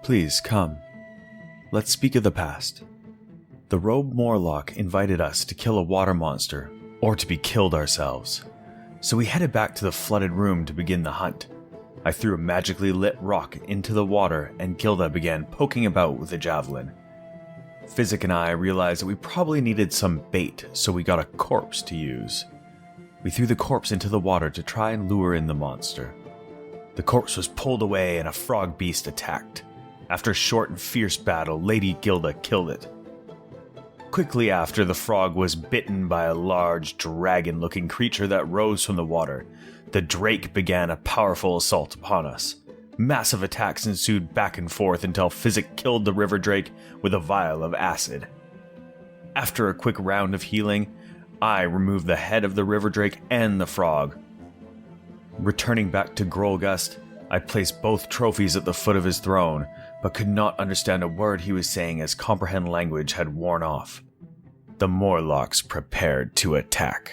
Please come. Let's speak of the past. The Robe Morlock invited us to kill a water monster, or to be killed ourselves. So we headed back to the flooded room to begin the hunt. I threw a magically lit rock into the water, and Gilda began poking about with a javelin. Physic and I realized that we probably needed some bait, so we got a corpse to use. We threw the corpse into the water to try and lure in the monster. The corpse was pulled away and a frog beast attacked. After a short and fierce battle, Lady Gilda killed it. Quickly after, the frog was bitten by a large, dragon-looking creature that rose from the water. The drake began a powerful assault upon us. Massive attacks ensued back and forth until Physic killed the river drake with a vial of acid. After a quick round of healing, I removed the head of the river drake and the frog. Returning back to Grolgust, I placed both trophies at the foot of his throne, but could not understand a word he was saying as comprehend language had worn off. The Morlocks prepared to attack.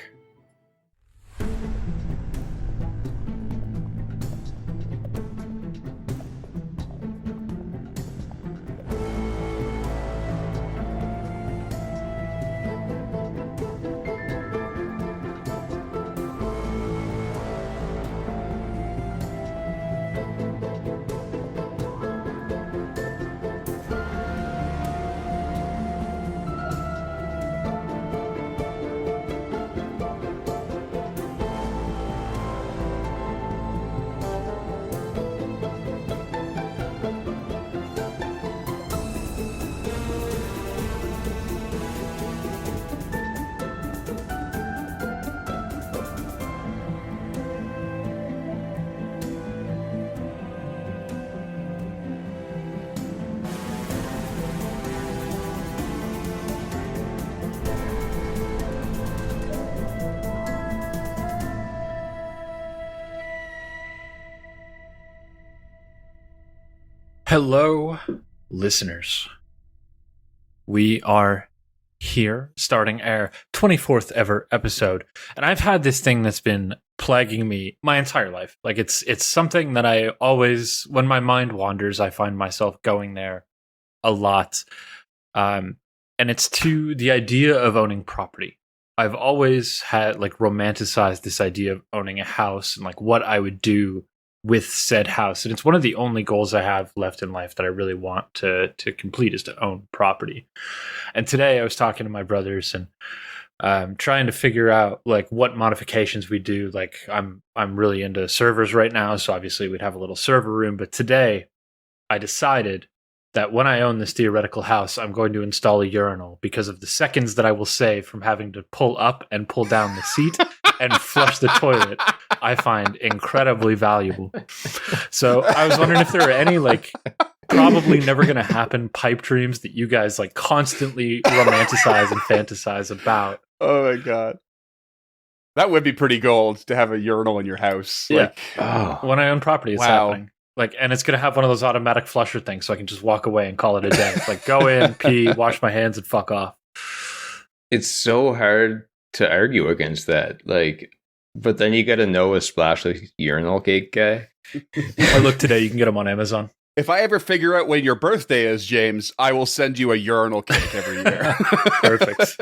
Hello, listeners. We are here starting our 24th ever episode, and I've had this thing that's been plaguing me my entire life. Like it's something that I always, when my mind wanders, I find myself going there a lot. And it's to the idea of owning property. I've always had romanticized this idea of owning a house and what I would do with said house, and it's one of the only goals I have left in life that I really want to complete is to own property. And today I was talking to my brothers and trying to figure out what modifications we do. I'm really into servers right now, so obviously we'd have a little server room. But today I decided that when I own this theoretical house, I'm going to install a urinal because of the seconds that I will save from having to pull up and pull down the seat and flush the toilet. I find incredibly valuable. So I was wondering if there are any probably never going to happen pipe dreams that you guys constantly romanticize and fantasize about. Oh my god. That would be pretty gold to have a urinal in your house. Yeah. When I own property, it's happening. And it's going to have one of those automatic flusher things so I can just walk away and call it a day. Go in, pee, wash my hands, and fuck off. It's so hard to argue against that. But then you got to know a splashless urinal cake guy. I look today, you can get them on Amazon. If I ever figure out when your birthday is, James, I will send you a urinal cake every year. Perfect.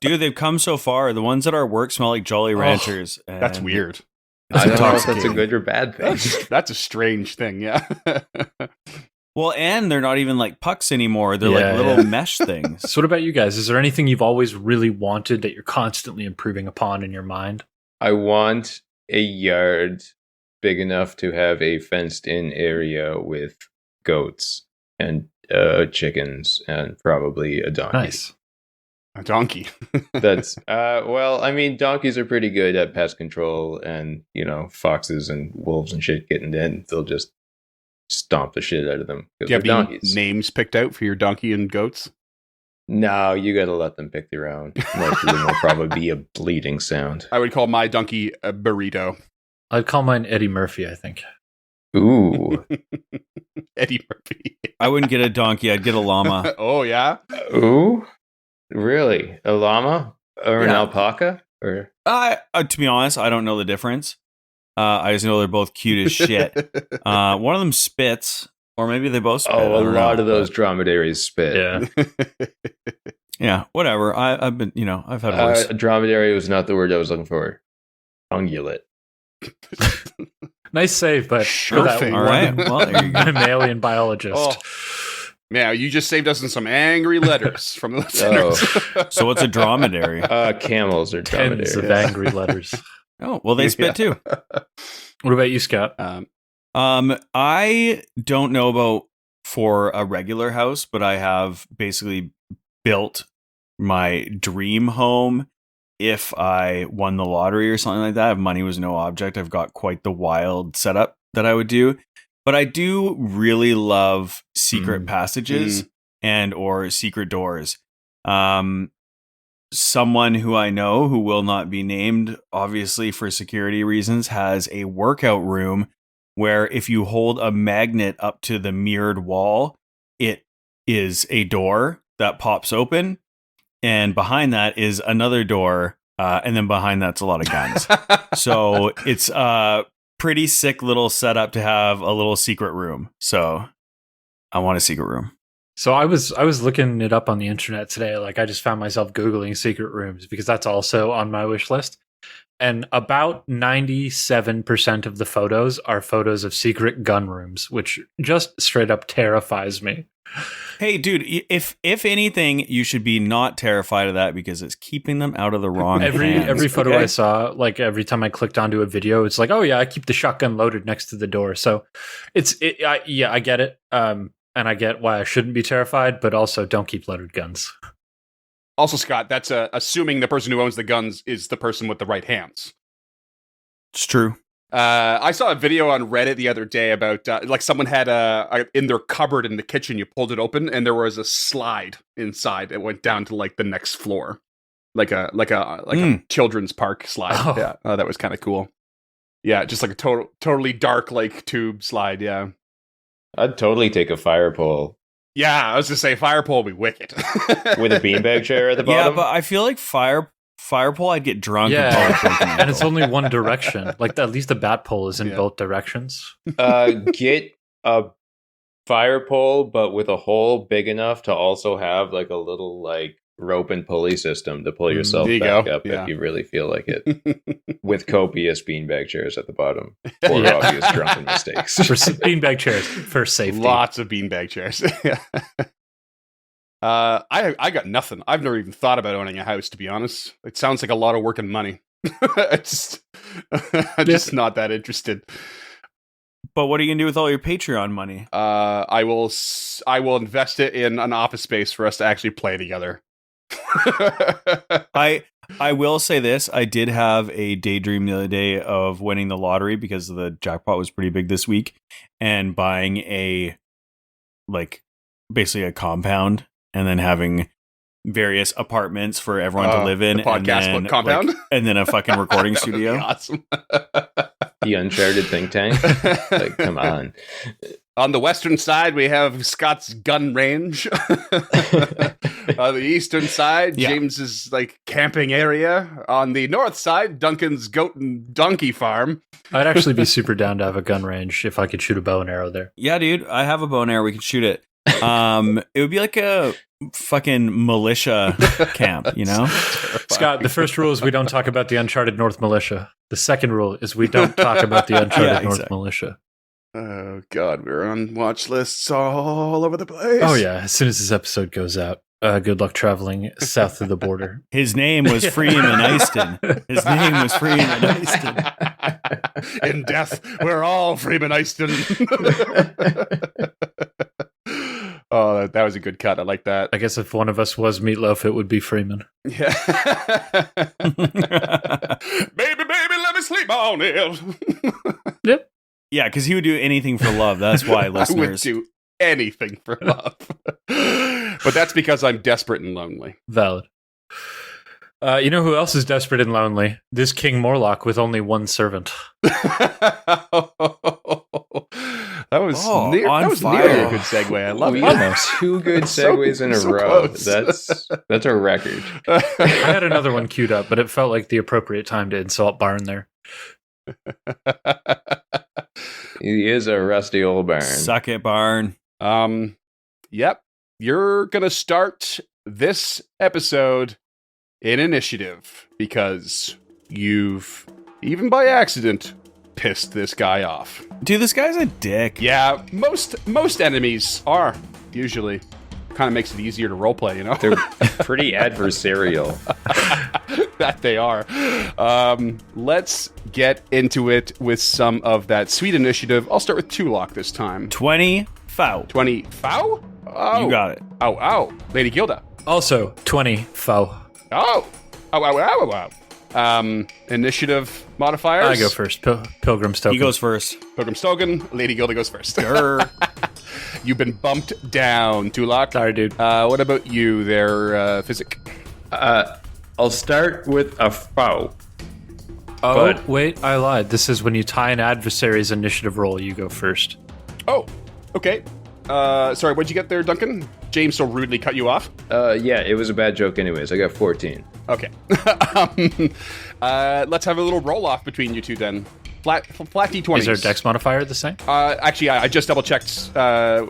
Dude, they've come so far. The ones at our work smell like Jolly Ranchers. That's weird. I don't know if that's a good or bad thing. That's a strange thing, yeah. Well, and they're not even pucks anymore. They're little mesh things. So what about you guys? Is there anything you've always really wanted that you're constantly improving upon in your mind? I want a yard big enough to have a fenced-in area with goats and chickens and probably a donkey. Nice. A donkey. That's donkeys are pretty good at pest control, and foxes and wolves and shit getting in, they'll just stomp the shit out of them. Do you have donkeys. Names picked out for your donkey and goats? No, you gotta let them pick their own. Most of them will probably be a bleeding sound. I would call my donkey a burrito. I'd call mine Eddie Murphy, I think. Ooh. Eddie Murphy. I wouldn't get a donkey, I'd get a llama. Oh, yeah? Ooh? Really? A llama? Or an alpaca? Or to be honest, I don't know the difference. I just know they're both cute as shit. One of them spits. Or maybe they both spit. Oh, I a don't lot know, of those but- dromedaries spit. Yeah. Yeah, whatever. I've been, I've had worse. Dromedary was not the word I was looking for. Ungulate. Nice save, but Sure for that thing. All right. Well, there you go. mammalian biologist. Oh. Man, you just saved us in some angry letters from the listeners. So what's a dromedary? Camels are Tens of dromedaries. angry letters. Oh, well, they spit too. What about you, Scott? I don't know about for a regular house, but I have basically built my dream home. If I won the lottery or something like that, if money was no object, I've got quite the wild setup that I would do. But I do really love secret passages and or secret doors. Someone who I know who will not be named, obviously for security reasons, has a workout room where if you hold a magnet up to the mirrored wall, it is a door that pops open. And behind that is another door. And then behind that's a lot of guns. So it's a pretty sick little setup to have a little secret room. So I want a secret room. So I was looking it up on the internet today. Like I just found myself Googling secret rooms because that's also on my wish list. And about 97% of the photos are photos of secret gun rooms, which just straight up terrifies me. Hey, dude, if anything, you should be not terrified of that because it's keeping them out of the wrong hands. Every photo okay? I saw, like every time I clicked onto a video, it's like, oh yeah, I keep the shotgun loaded next to the door. So I get it. And I get why I shouldn't be terrified, but also don't keep loaded guns. Also, Scott, that's assuming the person who owns the guns is the person with the right hands. It's true. I saw a video on Reddit the other day about like someone had in their cupboard in the kitchen. You pulled it open, and there was a slide inside that went down to like the next floor, like a children's park slide. Oh. Yeah, that was kind of cool. Yeah, just like a totally dark like tube slide. Yeah, I'd totally take a fire pole yeah. I was gonna say fire pole would be wicked with a beanbag chair at the Yeah, bottom. but I feel like fire pole, I'd get drunk. Yeah. And probably break my And it's ankle. only one direction. Like at least the bat pole is in Yeah. both directions. Get a fire pole, but with a hole big enough to also have like a little like rope and pulley system to pull yourself There you back go. up Yeah. if you really feel like it. With copious beanbag chairs at the bottom for Yeah. obvious drunken mistakes. For beanbag chairs for safety. Lots of beanbag chairs. Yeah. I got nothing. I've never even thought about owning a house, to be honest. It sounds like a lot of work and money. I'm just not that interested. But what are you gonna do with all your Patreon money? I will invest it in an office space for us to actually play together. I will say this. I did have a daydream the other day of winning the lottery because the jackpot was pretty big this week and buying basically a compound and then having various apartments for everyone to live in. The podcast and then, compound? and then a fucking recording That would be studio. awesome. The Uncharted think tank. Like, come on. On the western side, we have Scott's gun range. On the eastern side, Yeah. James's like camping area. On the north side, Duncan's goat and donkey farm. I'd actually be super down to have a gun range if I could shoot a bow and arrow there. Yeah, dude, I have a bow and arrow. We can shoot it. It would be like a fucking militia camp, you know? Scott, the first rule is we don't talk about the Uncharted North Militia. The second rule is we don't talk about the Uncharted North exactly. Militia. Oh God, we're on watch lists all over the place. Oh yeah, as soon as this episode goes out, good luck traveling south of the border. His name was Freeman Easton. His name was Freeman Easton. In death, we're all Freeman Easton. Oh, that was a good cut. I like that. I guess if one of us was Meatloaf, it would be Freeman. Yeah. Baby, let me sleep on it. Yep. Yeah, because he would do anything for love. That's why, I would listeners. do anything for love. But that's because I'm desperate and lonely. Valid. You know who else is desperate and lonely? This King Morlock with only one servant. That was Oh, nearly on a fire. good segue. I love We it. have 2 good So- segues in a so row. close. That's a record. I had another one queued up, but it felt like the appropriate time to insult Barn there. He is a rusty old barn. Suck it, Barn. Yep. You're gonna start this episode in initiative because you've, even by accident, pissed this guy off. Dude, this guy's a dick. Yeah, most enemies are usually. Kind of makes it easier to roleplay, you know? They're pretty adversarial. That they are. Let's get into it with some of that sweet initiative. I'll start with Tulok this time. 20 foul. 20 foul? Oh. You got it. Oh. Lady Gilda. Also, 20 foe. Oh. Initiative modifiers. I go first. Pilgrim's Token. He goes first. Pilgrim Stogan. Lady Gilda goes first. Grr. You've been bumped down, Tulok. Sorry, dude. What about you there, Physic? I'll start with a foe. Oh, but- wait, I lied. This is when you tie an adversary's initiative roll, you go first. Oh, okay. Sorry, what'd you get there, Duncan? James so rudely cut you off. Yeah, it was a bad joke anyways. I got 14. Okay. Let's have a little roll-off between you two then. Flat D20s. Is our dex modifier the same? Actually, I just double-checked. I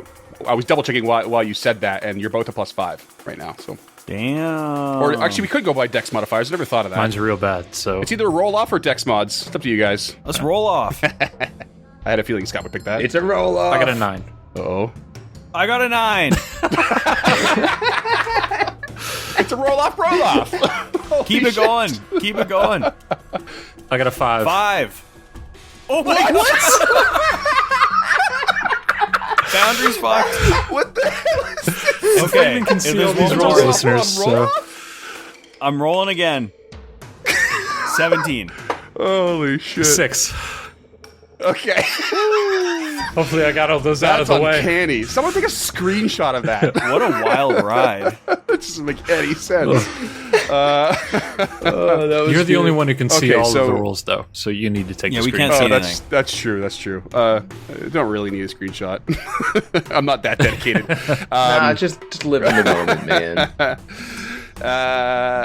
was double-checking while you said that, and you're both a +5 right now, so... Damn. Or actually, we could go by dex modifiers. I never thought of that. Mine's real bad, so... It's either a roll-off or dex mods. It's up to you guys. Let's roll off. I had a feeling Scott would pick that. It's a roll-off. I got a 9. Uh-oh. I got a 9. It's a roll-off. Keep it going. Keep it going. I got a 5. 5. Oh my what? Boundaries fucked. What the hell is this? Okay. even can if see there's all these one rolls, more- listeners, so... I'm rolling again. 17. Holy shit. 6. Okay. Hopefully I got all those out of That's the way. uncanny. Someone take a screenshot of that. What a wild ride. That doesn't make any sense. That was You're the good. only one who can see Okay, all so- of the rolls, though, so you need to take Yeah, the we screen. can't see Oh, anything. that's true. That's true. I don't really need a screenshot. I'm not that dedicated. Nah, just live in the moment, man.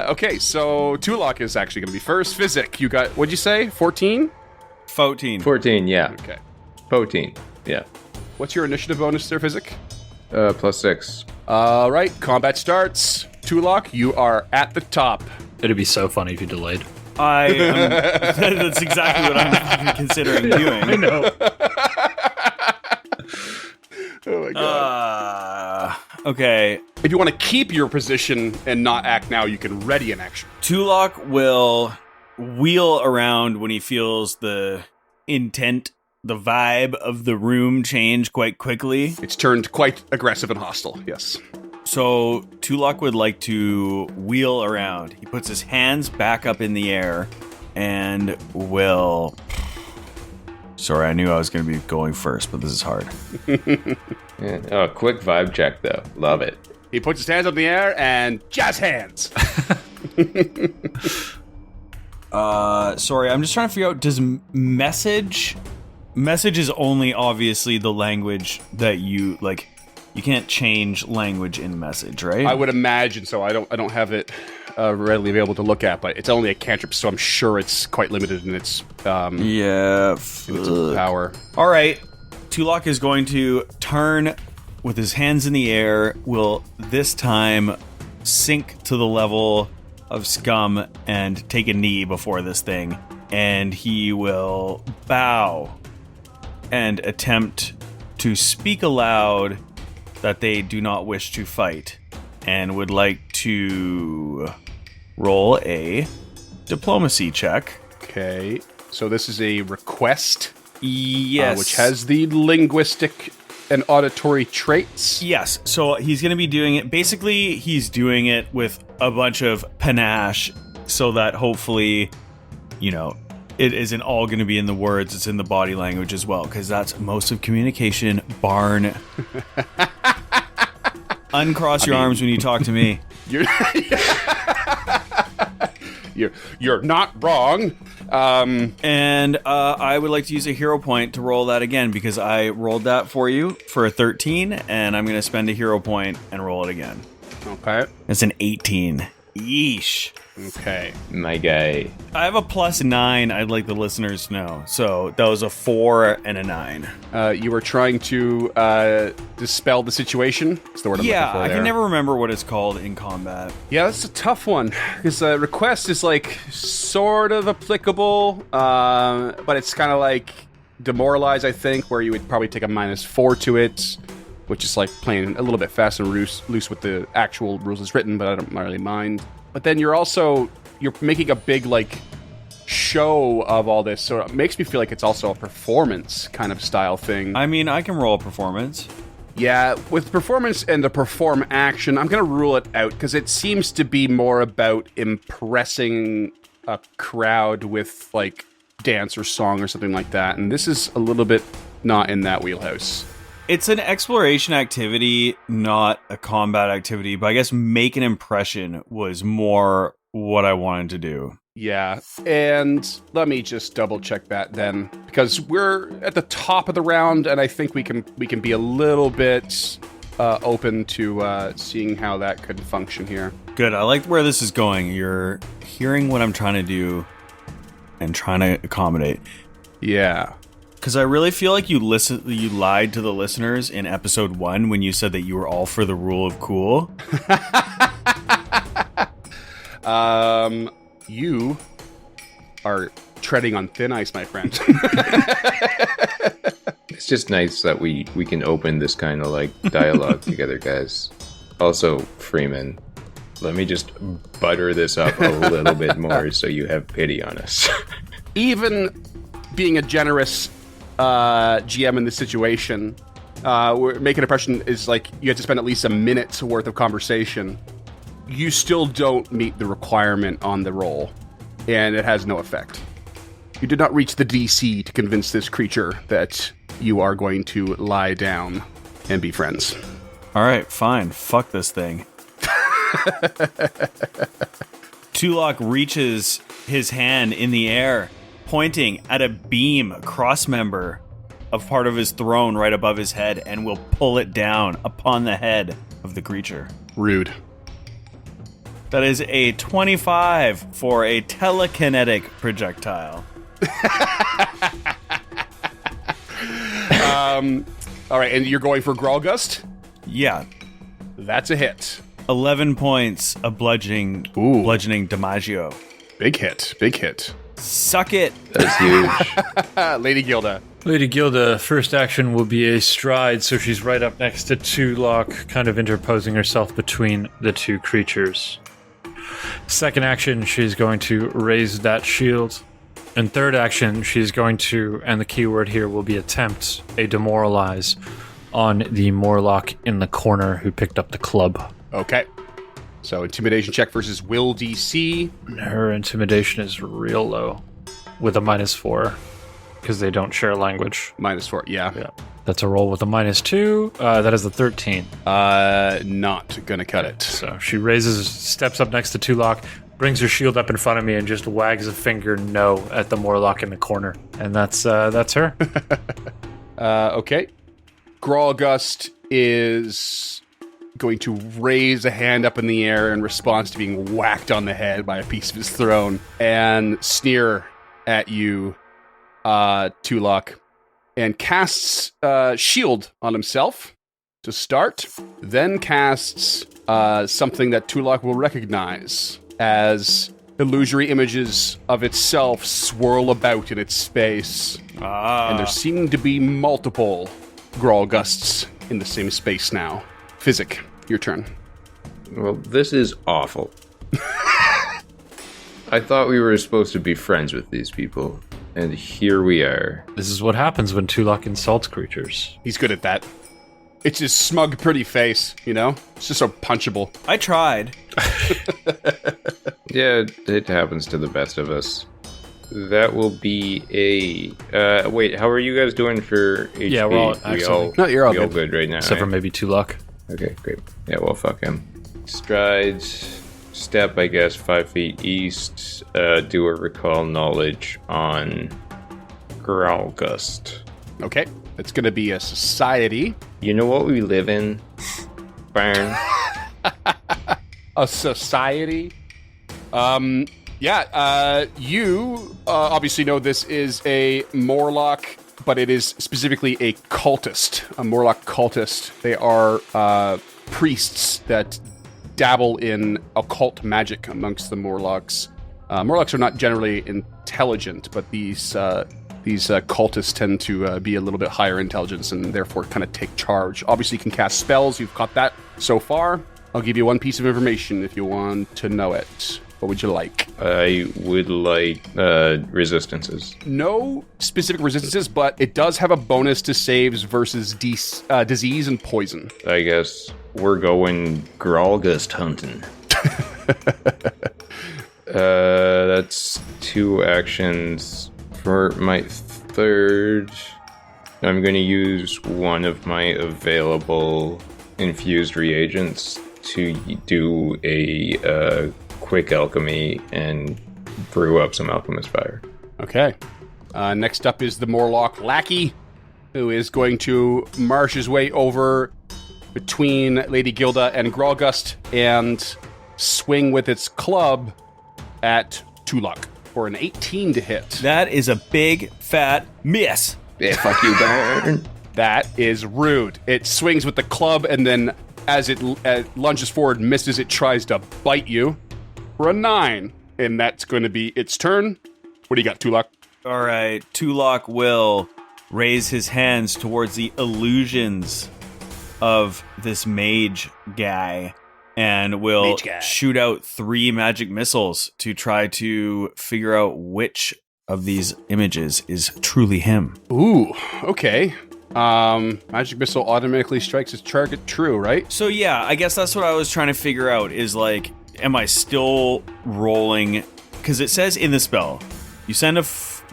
Okay, so Tulok is actually going to be first. Physic, you got, what'd you say? 14? 14. 14, yeah. Okay. 14, yeah. What's your initiative bonus there, Physic? +6. All right, combat starts. Tulok, you are at the top. It'd be so funny if you delayed. That's exactly what I'm considering doing. I know. Oh my god. Okay. If you want to keep your position and not act now, you can ready an action. Tulok will wheel around when he feels the intent, the vibe of the room change quite quickly. It's turned quite aggressive and hostile, yes. So Tulok would like to wheel around. He puts his hands back up in the air and will... Sorry, I knew I was going to be going first, but this is hard. Yeah. Oh, quick vibe check, though. Love it. He puts his hands up in the air and jazz hands. Sorry, I'm just trying to figure out, does message is only obviously the language that you, like, you can't change language in message, right? I would imagine so. I don't have it readily available to look at, but it's only a cantrip, so I'm sure it's quite limited in its Yeah. power. All right. Tulok is going to turn with his hands in the air, will this time sink to the level of Scum and take a knee before this thing, and he will bow and attempt to speak aloud that they do not wish to fight and would like to roll a diplomacy check. Okay, so this is a request, Yes. which has the linguistic and auditory traits. Yes, so he's going to be doing it. Basically, he's doing it with a bunch of panache so that hopefully, you know, it isn't all going to be in the words, it's in the body language as well, because that's most of communication. Barn. Uncross your arms when you talk to me. You're not wrong. And I would like to use a hero point to roll that again, because I rolled that for you for a 13, and I'm going to spend a hero point and roll it again. Okay. It's an 18. Yeesh. Okay. My guy. I have a +9, I'd like the listeners to know. So that was a 4 and a 9. You were trying to dispel the situation. That's the word I'm looking for I there. can never remember what it's called in combat. Yeah, that's a tough one. Because request is like sort of applicable, but it's kind of like demoralize, I think, where you would probably take a -4 to it, which is like playing a little bit fast and loose with the actual rules as written, but I don't really mind. But then you're making a big like show of all this, so it makes me feel like it's also a performance kind of style thing. I mean, I can roll a performance. Yeah, with performance and the perform action, I'm going to rule it out because it seems to be more about impressing a crowd with like dance or song or something like that. And this is a little bit not in that wheelhouse. It's an exploration activity, not a combat activity, but I guess make an impression was more what I wanted to do. Yeah, and let me just double check that then, because we're at the top of the round, and I think we can be a little bit open to seeing how that could function here. Good, I like where this is going. You're hearing what I'm trying to do and trying to accommodate. Yeah. Because I really feel like you lied to the listeners in episode 1 when you said that you were all for the rule of cool. You are treading on thin ice, my friend. It's just nice that we can open this kind of like dialogue together, guys. Also, Freeman, let me just butter this up a little bit more so you have pity on us. Even being a generous GM in this situation, we're making an impression is like you have to spend at least a minute's worth of conversation. You still don't meet the requirement on the roll, and it has no effect. You did not reach the DC to convince this creature that you are going to lie down and be friends. All right, fine. Fuck this thing. Tulok reaches his hand in the air, pointing at a beam cross-member of part of his throne right above his head, and will pull it down upon the head of the creature. Rude. That is a 25 for a telekinetic projectile. All right, and you're going for Gralgust? Yeah. That's a hit. 11 points of bludgeoning Dimaggio. Big hit. Suck it. That's huge. Lady Gilda. Lady Gilda, first action will be a stride, so she's right up next to Tulok, kind of interposing herself between the two creatures. Second action, she's going to raise that shield. And third action, she's going to, and the keyword here will be attempt, a demoralize on the Morlock in the corner who picked up the club. Okay. So intimidation check versus will DC. Her intimidation is real low, with a -4, because they don't share language. -4, yeah. That's a roll with a -2. That is a 13. Not gonna cut it. So she steps up next to Tulok, brings her shield up in front of me, and just wags a finger no at the Morlock in the corner. And that's her. Okay. Gralgust is going to raise a hand up in the air in response to being whacked on the head by a piece of his throne and sneer at you, Tulok, and casts shield on himself to start, then casts something that Tulok will recognize as illusory images of itself swirl about in its space. And there seem to be multiple Gralgusts in the same space now. Physic, your turn. Well, this is awful. I thought we were supposed to be friends with these people, and here we are. This is what happens when Tulok insults creatures. He's good at that. It's his smug, pretty face, you know? It's just so punchable. I tried. Yeah, it happens to the best of us. That will be a... wait, how are you guys doing for HP? Yeah, we're all excellent. No, you're all we all good. good right now. Except for right? maybe Tulok. Okay, great. Yeah, well, fuck him. Strides, step, I guess, 5 feet east. Do a recall knowledge on Gralgust. Okay. It's going to be a society. You know what we live in? Barn. A society You obviously know this is a Morlock, but it is specifically a cultist, a Morlock cultist. They are priests that dabble in occult magic amongst the Morlocks. Morlocks are not generally intelligent, but these cultists tend to be a little bit higher intelligence and therefore kind of take charge. Obviously, you can cast spells. You've got that so far. I'll give you one piece of information if you want to know it. What would you like? I would like resistances. No specific resistances, but it does have a bonus to saves versus disease and poison. I guess we're going Gralgust hunting. That's 2 actions. For my third, I'm going to use one of my available infused reagents to do a quick alchemy and brew up some alchemist fire. Okay. Next up is the Morlock Lackey, who is going to march his way over between Lady Gilda and Gralgust and swing with its club at Tulak for an 18 to hit. That is a big, fat miss. Yeah, fuck you, Baron. That is rude. It swings with the club, and then as it lunges forward, misses, it tries to bite you for a 9. And that's going to be its turn. What do you got, Tulak? All right, Tulak will raise his hands towards the illusions of this mage guy and will shoot out 3 magic missiles to try to figure out which of these images is truly him. Ooh, okay. Magic missile automatically strikes its target true, right? So yeah, I guess that's what I was trying to figure out is like, am I still rolling? Because it says in the spell, you send a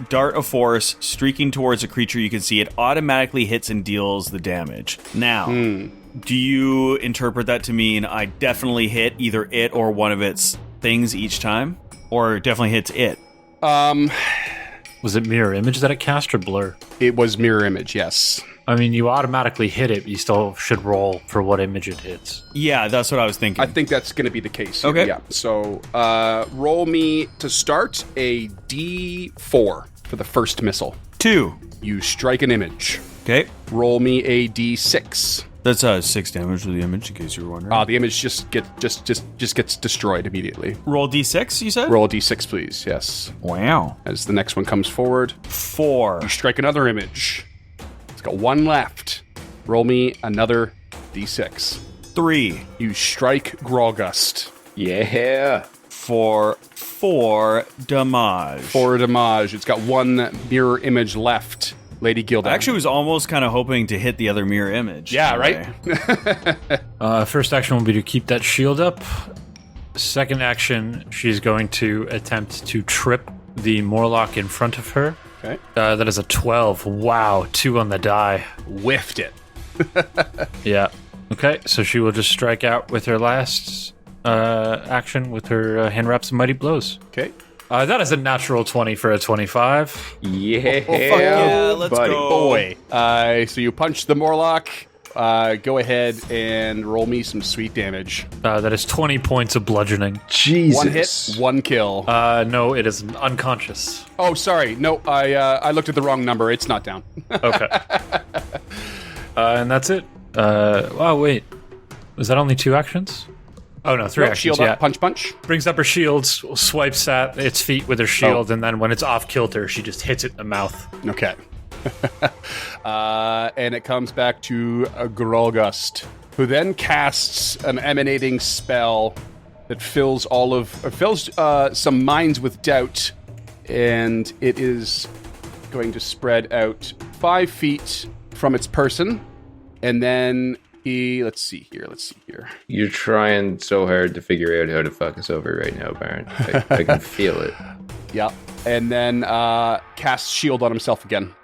dart of force streaking towards a creature you can see. It automatically hits and deals the damage. Now, do you interpret that to mean I definitely hit either it or one of its things each time? Or definitely hits it? Was it mirror image that it cast or blur? It was mirror image, yes. I mean, you automatically hit it, but you still should roll for what image it hits. Yeah, that's what I was thinking. I think that's going to be the case here. Okay. Yeah. So, roll me to start a D4 for the first missile. 2. You strike an image. Okay. Roll me a D6. That's 6 damage to the image, in case you were wondering. The image just gets destroyed immediately. Roll D6, you said? Roll a D6, please. Yes. Wow. As the next one comes forward, 4. you strike another image. It's got 1 left. Roll me another D6. 3. You strike Gralgust. Yeah. For 4 damage. 4 damage. It's got 1 mirror image left. Lady Gilda. I actually was almost kind of hoping to hit the other mirror image. Yeah, right? First action will be to keep that shield up. Second action, she's going to attempt to trip the Morlock in front of her. Okay. That is a 12. Wow, 2 on the die. Whiffed it. Yeah. Okay, so she will just strike out with her last action with her hand wraps and mighty blows. Okay. That is a natural 20 for a 25. Yeah, fuck yeah, let's buddy. go. Boy. So you punch the Morlock. Go ahead and roll me some sweet damage. That is 20 points of bludgeoning. Jesus. 1 hit, 1 kill. No, it is unconscious. Oh, sorry. No, I looked at the wrong number. It's not down. Okay. And that's it. Oh, wait. Was that only 2 actions? Oh, no, 3 Nope, actions, shield yeah. up, punch. Brings up her shield, swipes at its feet with her shield, and then when it's off kilter, she just hits it in the mouth. Okay. And it comes back to Gralgust, who then casts an emanating spell that fills some minds with doubt, and it is going to spread out 5 feet from its person, and then let's see here. You're trying so hard to figure out how to fuck us over right now, Baron. I can feel it. Yeah. And then casts shield on himself again.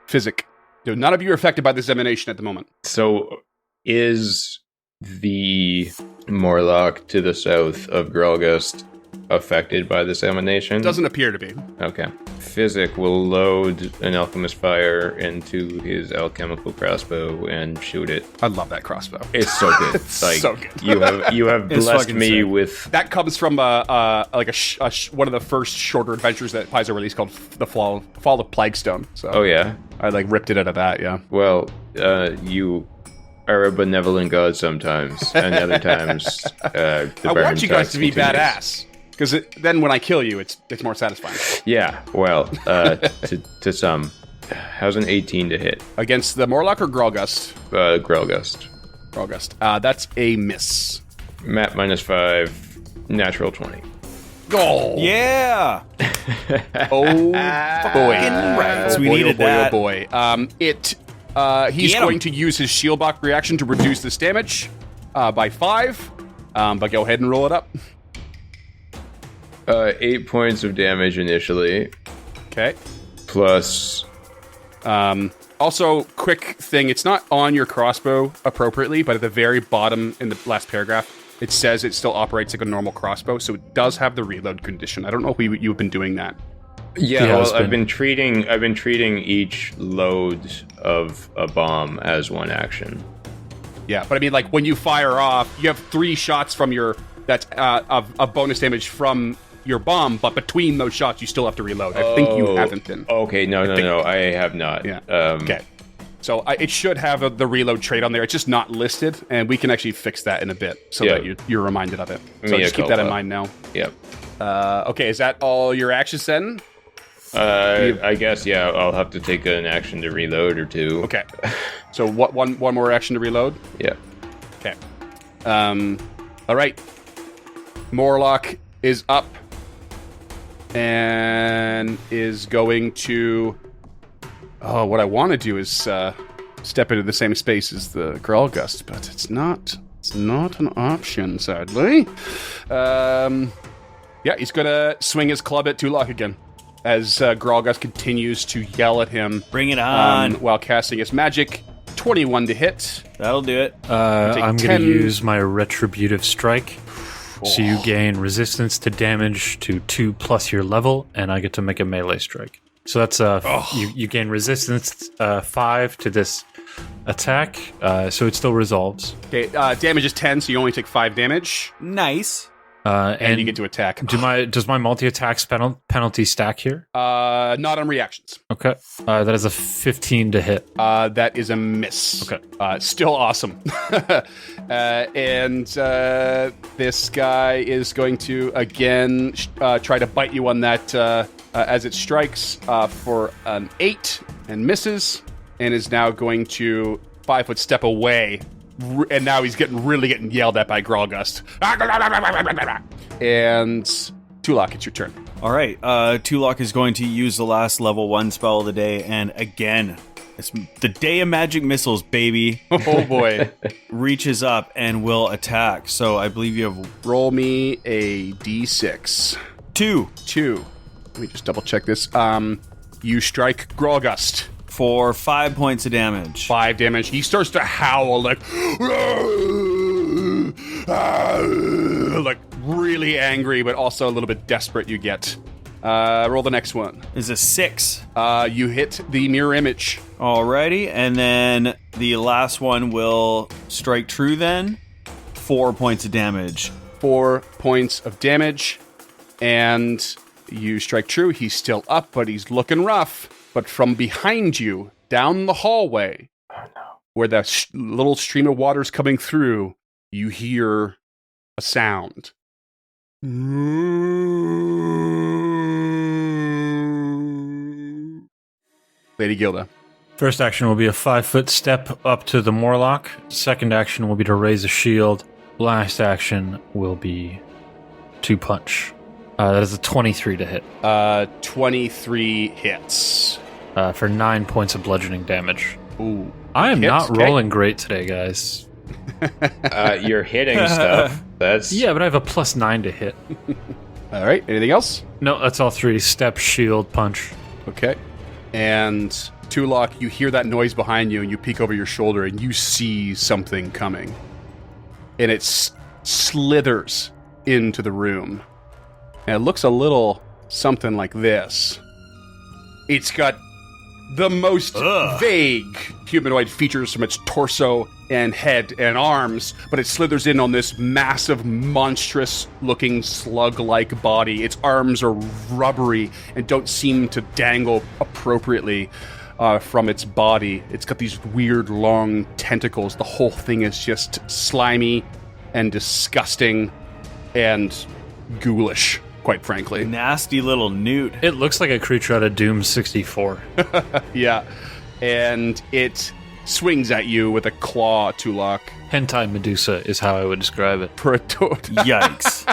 Physic. None of you are affected by this emanation at the moment. So, is the Morlock to the south of Gralgust affected by this emanation? Doesn't appear to be. Okay. Physic will load an alchemist fire into his alchemical crossbow and shoot it. I love that crossbow. It's so good. Like, so good. you have It's blessed fucking me sick. with. That comes from one of the first shorter adventures that Paizo released called The Fall of Plagstone. So Oh yeah. I like ripped it out of that. Yeah. Well, you are a benevolent god sometimes, and other times the I want you guys to be continues. badass because then when I kill you, it's more satisfying. Yeah. Well, to some. How's an 18 to hit? Against the Morlock or Grolgust? Grelgust. Grolgust. That's a miss. Map -5. Natural 20. Goal. Yeah. Oh boy. right. Oh We boy, needed oh boy, that. Oh boy. He's Get 'em. going to use his shield block reaction to reduce this damage by 5. But go ahead and roll it up. 8 points of damage initially, Okay. plus Also, quick thing, it's not on your crossbow appropriately, but at the very bottom in the last paragraph, it says it still operates like a normal crossbow, so it does have the reload condition. I don't know if you've been doing that. yeah. Yeah, it's Well, I've been- been treating each load of a bomb as one action. Yeah, but I mean, like, when you fire off, you have 3 shots from of bonus damage from your bomb, but between those shots, you still have to reload. I think you haven't been. Okay, no, I have not. Yeah. Um, Okay. So it should have the reload trait on there. It's just not listed, and we can actually fix that in a bit so Yeah. that you're reminded of it. So Mea just keep that in culpa. mind now. Yep. Okay, is that all your actions then? I guess yeah. I'll have to take an action to reload or 2. Okay. So one more action to reload? Yeah. Okay. All right. Morlock is up and is going to... Oh, what I want to do is step into the same space as the Grolgust, but it's not an option, sadly. Yeah, he's going to swing his club at Tulok again as Grolgust continues to yell at him Bring it on. while casting his magic. 21 to hit. That'll do it. I'm going 10. to use my Retributive Strike. So you gain resistance to damage to 2 plus your level, and I get to make a melee strike. So that's you gain resistance 5 to this attack, so it still resolves. Okay, damage is 10, so you only take 5 damage, Nice. and you get to attack. Does my multi-attack penalty stack here? Not on reactions. Okay, that is a 15 to hit. That is a miss. Okay. Still awesome. And this guy is going to, again, try to bite you on that as it strikes for an 8 and misses, and is now going to 5-foot step away. And now he's really getting yelled at by Grolgust. And Tulok, it's your turn. All right. Tulok is going to use the last level 1 spell of the day, and again, it's the day of magic missiles, baby. Oh boy. Reaches up and will attack. So I believe you have Roll me a d6. 2 Let me just double check this. You strike Grolgust. for 5 points of damage. 5 damage. He starts to howl like really angry, but also a little bit desperate. You get. Roll the next one. Is a 6. You hit the mirror image. Alrighty, and then the last one will strike true then. 4 points of damage. 4 points of damage, and you strike true. He's still up, but he's looking rough. But from behind you, down the hallway, where the little stream of water's coming through, you hear a sound. Lady Gilda. First action will be a 5-foot step up to the Morlock. Second action will be to raise a shield. Last action will be to punch. That is a 23 to hit 23 hits. for 9 points of bludgeoning damage. Ooh. I am Hits, not okay. rolling great today, guys. You're hitting stuff. That's Yeah, but I have a +9 to hit. All right. Anything else? No, that's all 3. Step, shield, punch. Okay. And Tulok, you hear that noise behind you, and you peek over your shoulder, and you see something coming. And it slithers into the room. And it looks a little something like this. It's got the most vague humanoid features from its torso and head and arms, but it slithers in on this massive, monstrous-looking slug-like body. Its arms are rubbery and don't seem to dangle appropriately from its body. It's got these weird, long tentacles. The whole thing is just slimy and disgusting and ghoulish, quite frankly. Nasty little newt. It looks like a creature out of Doom 64. Yeah. And it swings at you with a claw, Tulok. Hentai Medusa is how I would describe it. For a Yikes.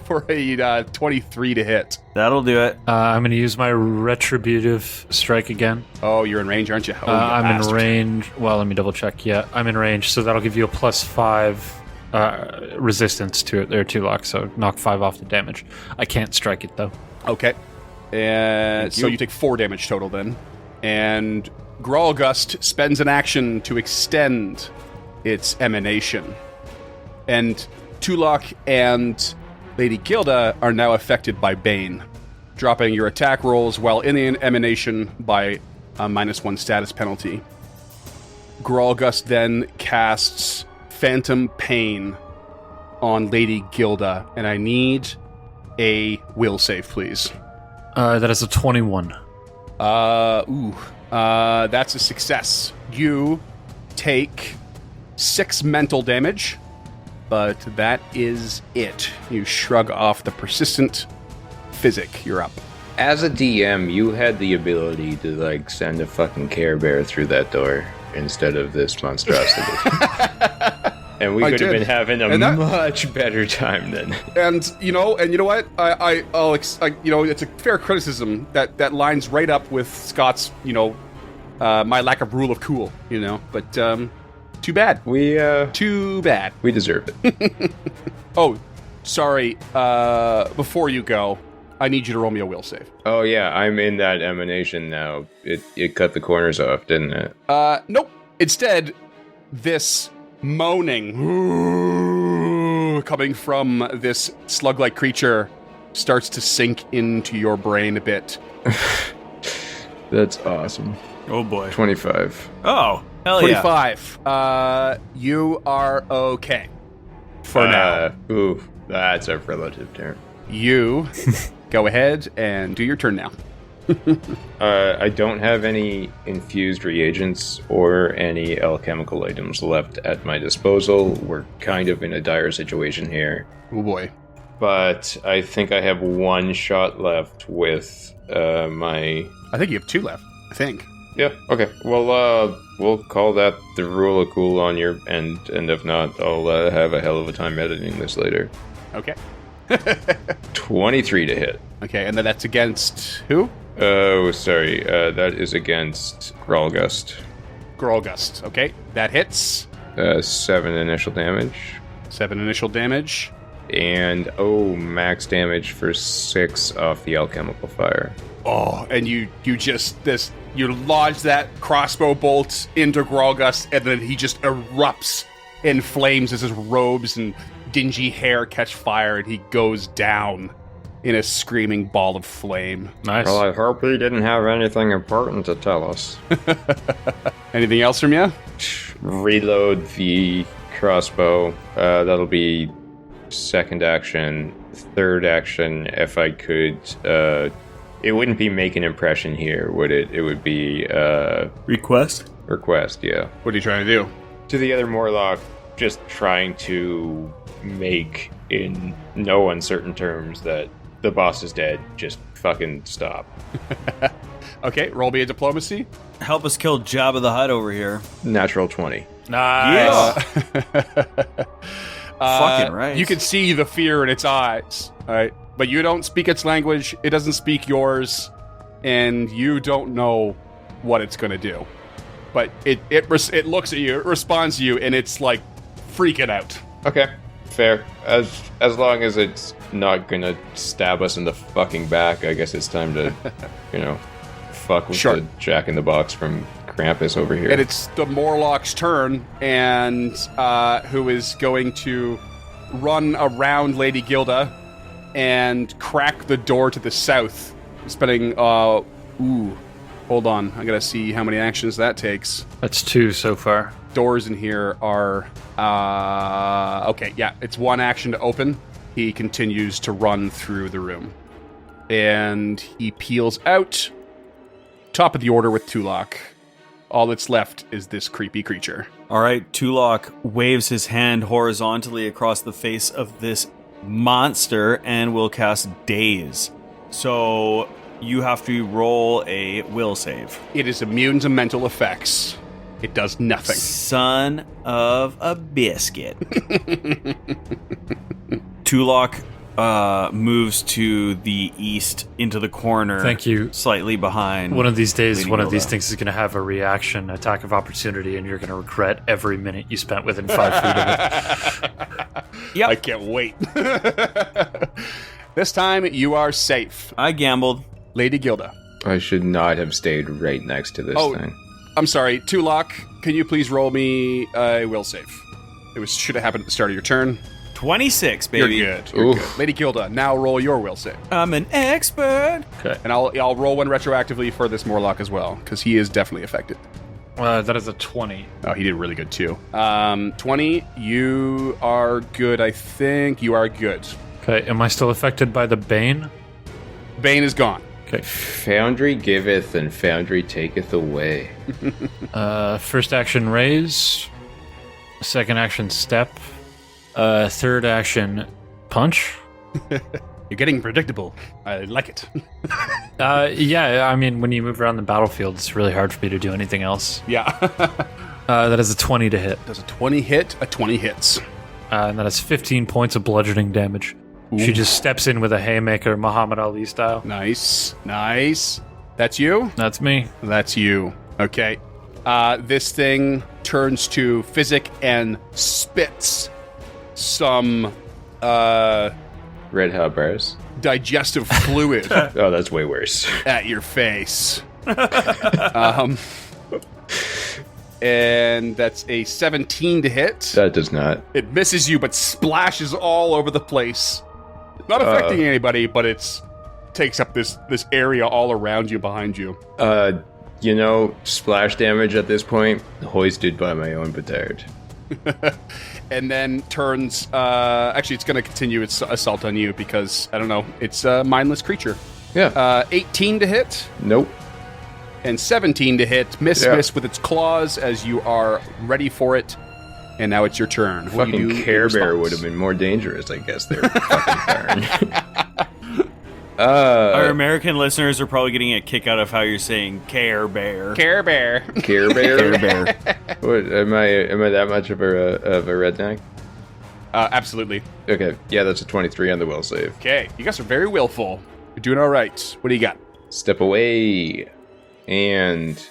for a 23 to hit. That'll do it. I'm going to use my retributive strike again. Oh, you're in range, aren't you? Oh, I'm bastard. in range. Well, let me double check. Yeah, I'm in range, so that'll give you a +5 resistance to it there, Tulok, so knock 5 off the damage. I can't strike it, though. Okay. So you take 4 damage total then. And Gralgust spends an action to extend its emanation. And Tulok and Lady Gilda are now affected by Bane, dropping your attack rolls while in the emanation by a -1 status penalty. Gralgust then casts Phantom Pain on Lady Gilda, and I need a will save, please. That is a 21. That's a success. You take 6 mental damage, but that is it. You shrug off the persistent physic. You're up. As a DM, you had the ability to, like, send a fucking Care Bear through that door instead of this monstrosity. And we could have been having a much better time then. And you know what? I'll it's a fair criticism that lines right up with Scott's, my lack of rule of cool, But too bad. Too bad. We deserve it. Oh, sorry. Before you go, I need you to roll me a will save. Oh yeah, I'm in that emanation now. It cut the corners off, didn't it? Nope. Instead, this moaning coming from this slug-like creature starts to sink into your brain a bit. That's awesome. Oh boy. 25. Oh, hell 25. You are okay. For now. Ooh, that's a relative term. You go ahead and do your turn now. I don't have any infused reagents or any alchemical items left at my disposal. We're kind of in a dire situation here. Oh boy. But I think I have 1 shot left with my... I think you have 2 left. I think. Yeah, okay. Well, we'll call that the rule of cool on your end, and if not, I'll have a hell of a time editing this later. Okay. 23 to hit. Okay, and then that's against who? Oh, sorry. That is against Gralgust. Gralgust. Okay, that hits. 7 initial damage. 7 initial damage. And, max damage for 6 off the alchemical fire. Oh, and you lodge that crossbow bolt into Gralgust, and then he just erupts in flames as his robes and dingy hair catch fire, and he goes down in a screaming ball of flame. Nice. Well, I hope he didn't have anything important to tell us. Anything else from you? Reload the crossbow. That'll be second action. Third action, if I could... it wouldn't be make an impression here, would it? It would be... Request? Request, yeah. What are you trying to do? To the other Morlock, just trying to make, in no uncertain terms, that the boss is dead. Just fucking stop. Okay, roll me a diplomacy. Help us kill Jabba the Hutt over here. Natural 20. Nice. Fucking right. You can see the fear in its eyes, all right? But you don't speak its language, it doesn't speak yours, and you don't know what it's going to do. But it looks at you, it responds to you, and it's like freaking out. Okay, fair. As long as it's not gonna stab us in the fucking back, I guess it's time to, fuck with the Jack in the Box from Krampus over here. And it's the Morlock's turn, and who is going to run around Lady Gilda and crack the door to the south. Spending, hold on. I gotta see how many actions that takes. That's 2 so far. Doors in here are, okay, yeah, it's 1 action to open. He continues to run through the room. And he peels out. Top of the order with Tulok. All that's left is this creepy creature. All right, Tulok waves his hand horizontally across the face of this monster and will cast Daze. So you have to roll a will save. It is immune to mental effects. It does nothing. Son of a biscuit. Tulok moves to the east into the corner. Thank you. Slightly behind. One of these days, Lady one of these Gilda. things is going to have a reaction, attack of opportunity, and you're going to regret every minute you spent within 5 feet of it. Yep. I can't wait. This time, you are safe. I gambled. Lady Gilda. I should not have stayed right next to this thing. I'm sorry. Tulok, can you please roll me a will save? Should have happened at the start of your turn. 26, baby. You're good. You're Oof. good. Lady Gilda, now roll your will save. I'm an expert. Okay. And I'll roll one retroactively for this Morlock as well, because he is definitely affected. That is a 20. Oh, he did really good too. 20, you are good, I think. You are good. Okay, am I still affected by the Bane? Bane is gone. Okay. Foundry giveth and Foundry taketh away. First action, raise. Second action, step. Third action, punch. You're getting predictable. I like it. Yeah, I mean, when you move around the battlefield, it's really hard for me to do anything else. Yeah. That is a 20 to hit. Does a 20 hit? A 20 hits. And that is 15 points of bludgeoning damage. She just steps in with a haymaker, Muhammad Ali style. Nice. Nice. That's you? That's me. That's you. Okay. This thing turns to Physic and spits some Red hot bars. digestive fluid Oh, that's way worse. at your face. And that's a 17 to hit. That does not. It misses you, but splashes all over the place. Not affecting anybody, but it's takes up this area all around you, behind you. Splash damage at this point, hoisted by my own petard. And then turns... actually, it's going to continue its assault on you because, I don't know, it's a mindless creature. Yeah. 18 to hit. Nope. And 17 to hit. Miss with its claws as you are ready for it. And now it's your turn. What do you Fucking do in Care Bear response? would have been more dangerous, I guess. Their fucking turn. Our American listeners are probably getting a kick out of how you're saying Care Bear. Care Bear. Care Bear. Care Bear. What, am I that much of a redneck? Absolutely. Okay, yeah, that's a 23 on the will save. Okay, you guys are very willful. You're doing all right. What do you got? Step away, and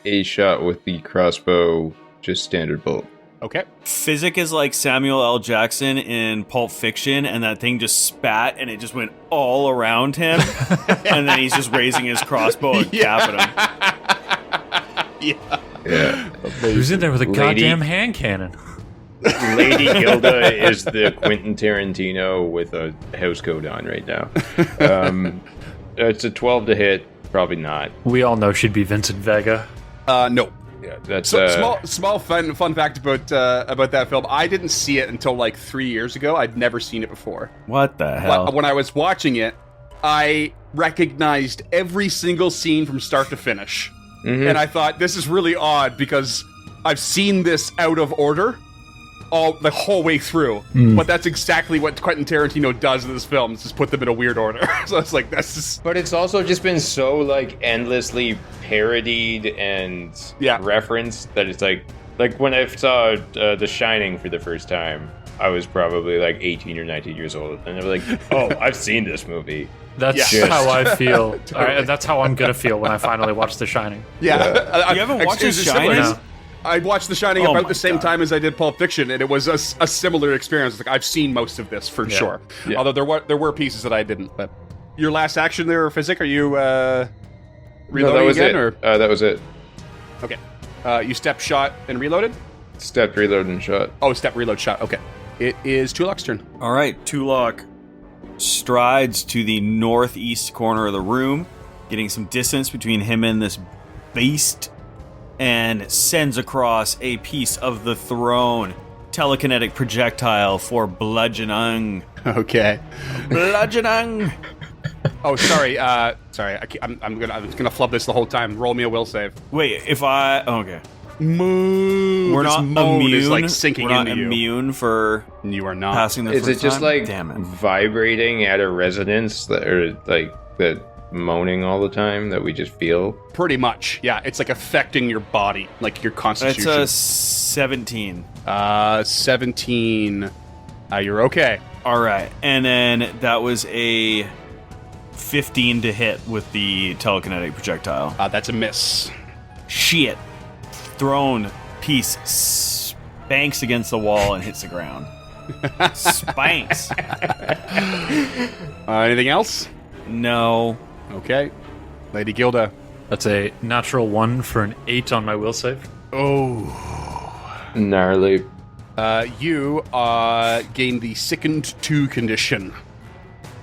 a shot with the crossbow, just standard bolt. Okay. Physic is like Samuel L. Jackson in Pulp Fiction, and that thing just spat, and it just went all around him, and then he's just raising his crossbow and capping him. Yeah. Who's in there with a Lady- goddamn hand cannon? Lady Gilda is the Quentin Tarantino with a house coat on right now. It's a 12 to hit, probably not. We all know she'd be Vincent Vega. No. Yeah, that's So, small fun fact about that film. I didn't see it until like 3 years ago. I'd never seen it before. What the hell? But when I was watching it, I recognized every single scene from start to finish. And I thought, this is really odd because I've seen this out of order the whole way through. But that's exactly what Quentin Tarantino does in this film, is just put them in a weird order. So it's like, that's just... But it's also just been so like endlessly parodied and referenced that it's like when I saw The Shining for the first time, I was probably like 18 or 19 years old, and I was like, oh, I've seen this movie. That's Yeah. how I feel. That's how I'm gonna feel when I finally watch The Shining. Yeah. You haven't watched The It's similar. Shining? No. I watched The Shining Oh about my the same God. time as I did Pulp Fiction, and it was a similar experience. Like, I've seen most of this for sure. Yeah. Although there were pieces that I didn't. But your last action there, Physic, are you reloading No, that was again? it. Or That was it. okay, you step, shot, and reloaded. Stepped, reload, and shot. Oh, step, reload, shot. Okay, it is Tulok's turn. All right, Tulok strides to the northeast corner of the room, getting some distance between him and this beast, and sends across a piece of the throne. Telekinetic projectile for bludgeoning. Okay. Bludgeoning. Oh, sorry. Sorry. I'm gonna flub this the whole time. Roll me a will save. Wait, if I... Okay. Move. We're This not moan immune. is like sinking We're not into you. immune for You are not. passing the Is first it just time? like Damn it. vibrating at a resonance that, or like that moaning all the time that we just feel? Pretty much. Yeah, it's like affecting your body, like your That's constitution. a 17. 17. You're okay. All right. And then that was a 15 to hit with the telekinetic projectile. That's a miss. Shit. Thrown piece spanks against the wall and hits the ground. Spanks. Anything else? No. Okay. Lady Gilda. That's a natural 1 for an 8 on my will save. Oh. Gnarly. You gain the sickened 2 condition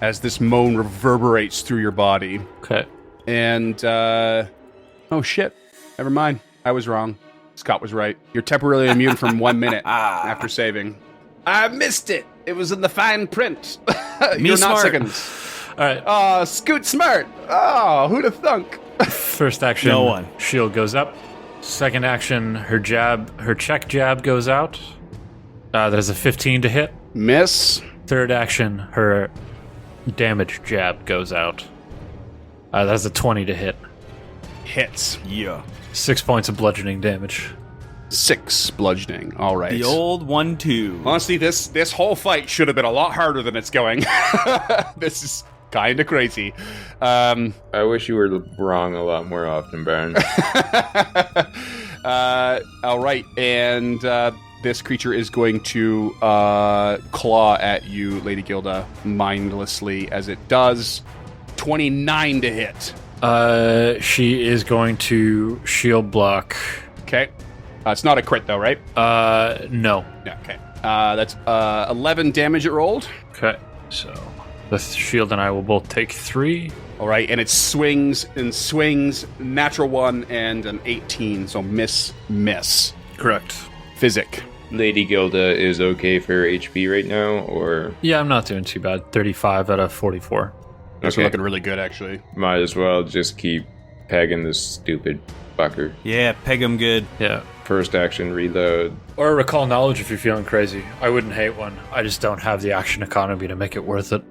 as this moan reverberates through your body. Okay. And, oh shit. Never mind. I was wrong. Scott was right. You're temporarily immune from 1 minute after saving. I missed it. It was in the fine print. Me You're smart. not sickened. All right. Oh, Scoot smart. Oh, who'd have thunk? First action, No one. shield goes up. Second action, her check jab goes out. That is a 15 to hit. Miss. Third action, her damage jab goes out. That's a 20 to hit. Hits. Yeah. 6 points of bludgeoning damage. 6 bludgeoning. All right. The old 1-2. Honestly, this whole fight should have been a lot harder than it's going. This is kind of crazy. I wish you were wrong a lot more often, Baron. All right, and this creature is going to claw at you, Lady Gilda, mindlessly as it does. 29 to hit. She is going to shield block. Okay. It's not a crit, though, right? No. Yeah, okay. That's 11 damage it rolled. Okay. So the shield and I will both take 3. All right, and it swings and swings. Natural 1 and an 18, so miss. Correct. Physic. Lady Gilda is okay for HP right now, or Yeah, I'm not doing too bad. 35 out of 44. Those Okay. are looking really good, actually. might as well just keep pegging this stupid fucker. Yeah, peg him good. Yeah. First action, reload. Or recall knowledge if you're feeling crazy. I wouldn't hate one. I just don't have the action economy to make it worth it.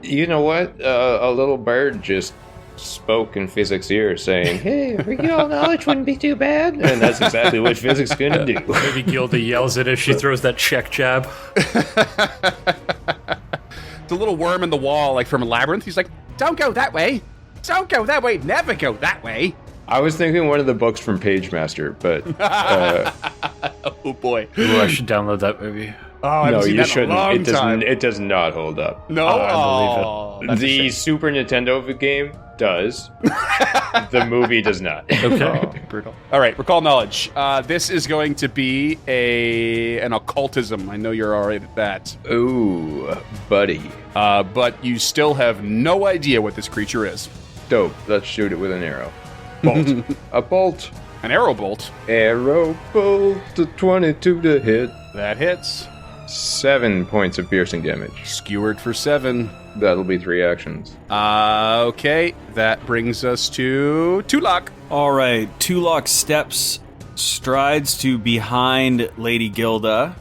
You know what? A little bird just spoke in physics' ear saying, hey, recall knowledge wouldn't be too bad. And that's exactly what physics is going to do. Maybe Gilda yells it as she throws that check jab. The little worm in the wall, like from a labyrinth, he's like, don't go that way. Don't go that way. Never go that way. I was thinking one of the books from Pagemaster, but Oh, boy. Ooh, I should download that movie. Oh, I haven't no, seen you that in a shouldn't. long time. It does not hold up. No, I believe it. That's a The shame. Super Nintendo game does. The movie does not. Okay. Brutal. All right, recall knowledge. This is going to be an occultism. I know you're all right at that. Ooh, buddy. But you still have no idea what this creature is. Dope. Let's shoot it with an arrow. Bolt. A bolt. An arrow bolt. Arrow bolt. A 22 to hit. That hits. 7 points of piercing damage. Skewered for 7. That'll be 3 actions. Okay, that brings us to Tulak. All right, Tulok steps, strides to behind Lady Gilda.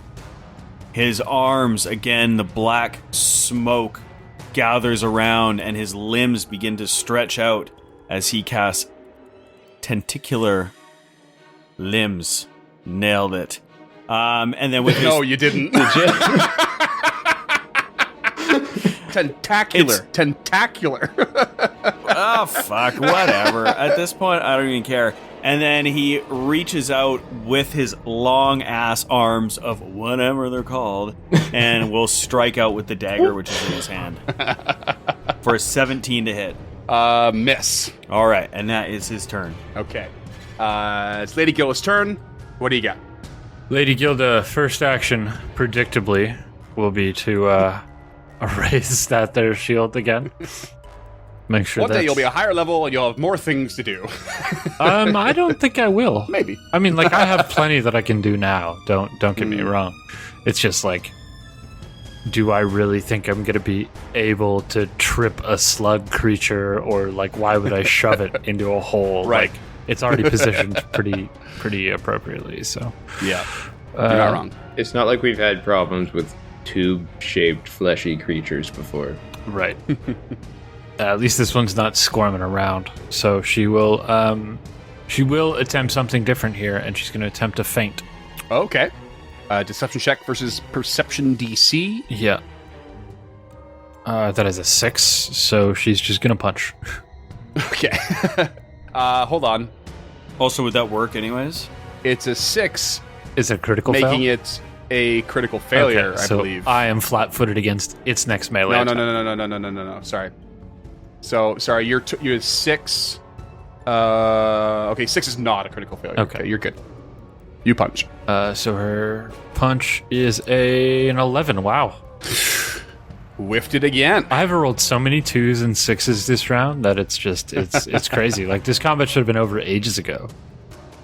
His arms, again, the black smoke gathers around, and his limbs begin to stretch out as he casts tentacular limbs. Nailed it. And then with his... No, you didn't. Tentacular. Tentacular. Oh, fuck, whatever. At this point, I don't even care. And then he reaches out with his long-ass arms of whatever they're called and will strike out with the dagger, which is in his hand, for a 17 to hit. Miss. All right, and that is his turn. Okay. It's Lady Gilda's turn. What do you got? Lady Gilda, first action, predictably, will be to raise their shield again. Make sure One day you'll be a higher level and you'll have more things to do. I don't think I will. Maybe. I mean, like, I have plenty that I can do now. Don't get me wrong. It's just like, do I really think I'm going to be able to trip a slug creature, or like, why would I shove it into a hole? Right. Like, it's already positioned pretty appropriately. So Yeah, you're not wrong. It's not like we've had problems with tube-shaped fleshy creatures before. right. At least this one's not squirming around. So she will attempt something different here, and she's going to attempt to feint. Okay. Deception check versus perception DC. Yeah. That is a 6, so she's just going to punch. Okay. Hold on. Also, would that work anyways? It's a 6, Is it a critical making fail? it a critical failure, Okay, I so believe. I am flat-footed against its next melee. No. Sorry. So, sorry, you're 6. Okay, 6 is not a critical failure. Okay. You're good. You punch. So her punch is an 11. Wow. Whiffed it again. I've rolled so many 2s and 6s this round that it's crazy. Like, this combat should have been over ages ago.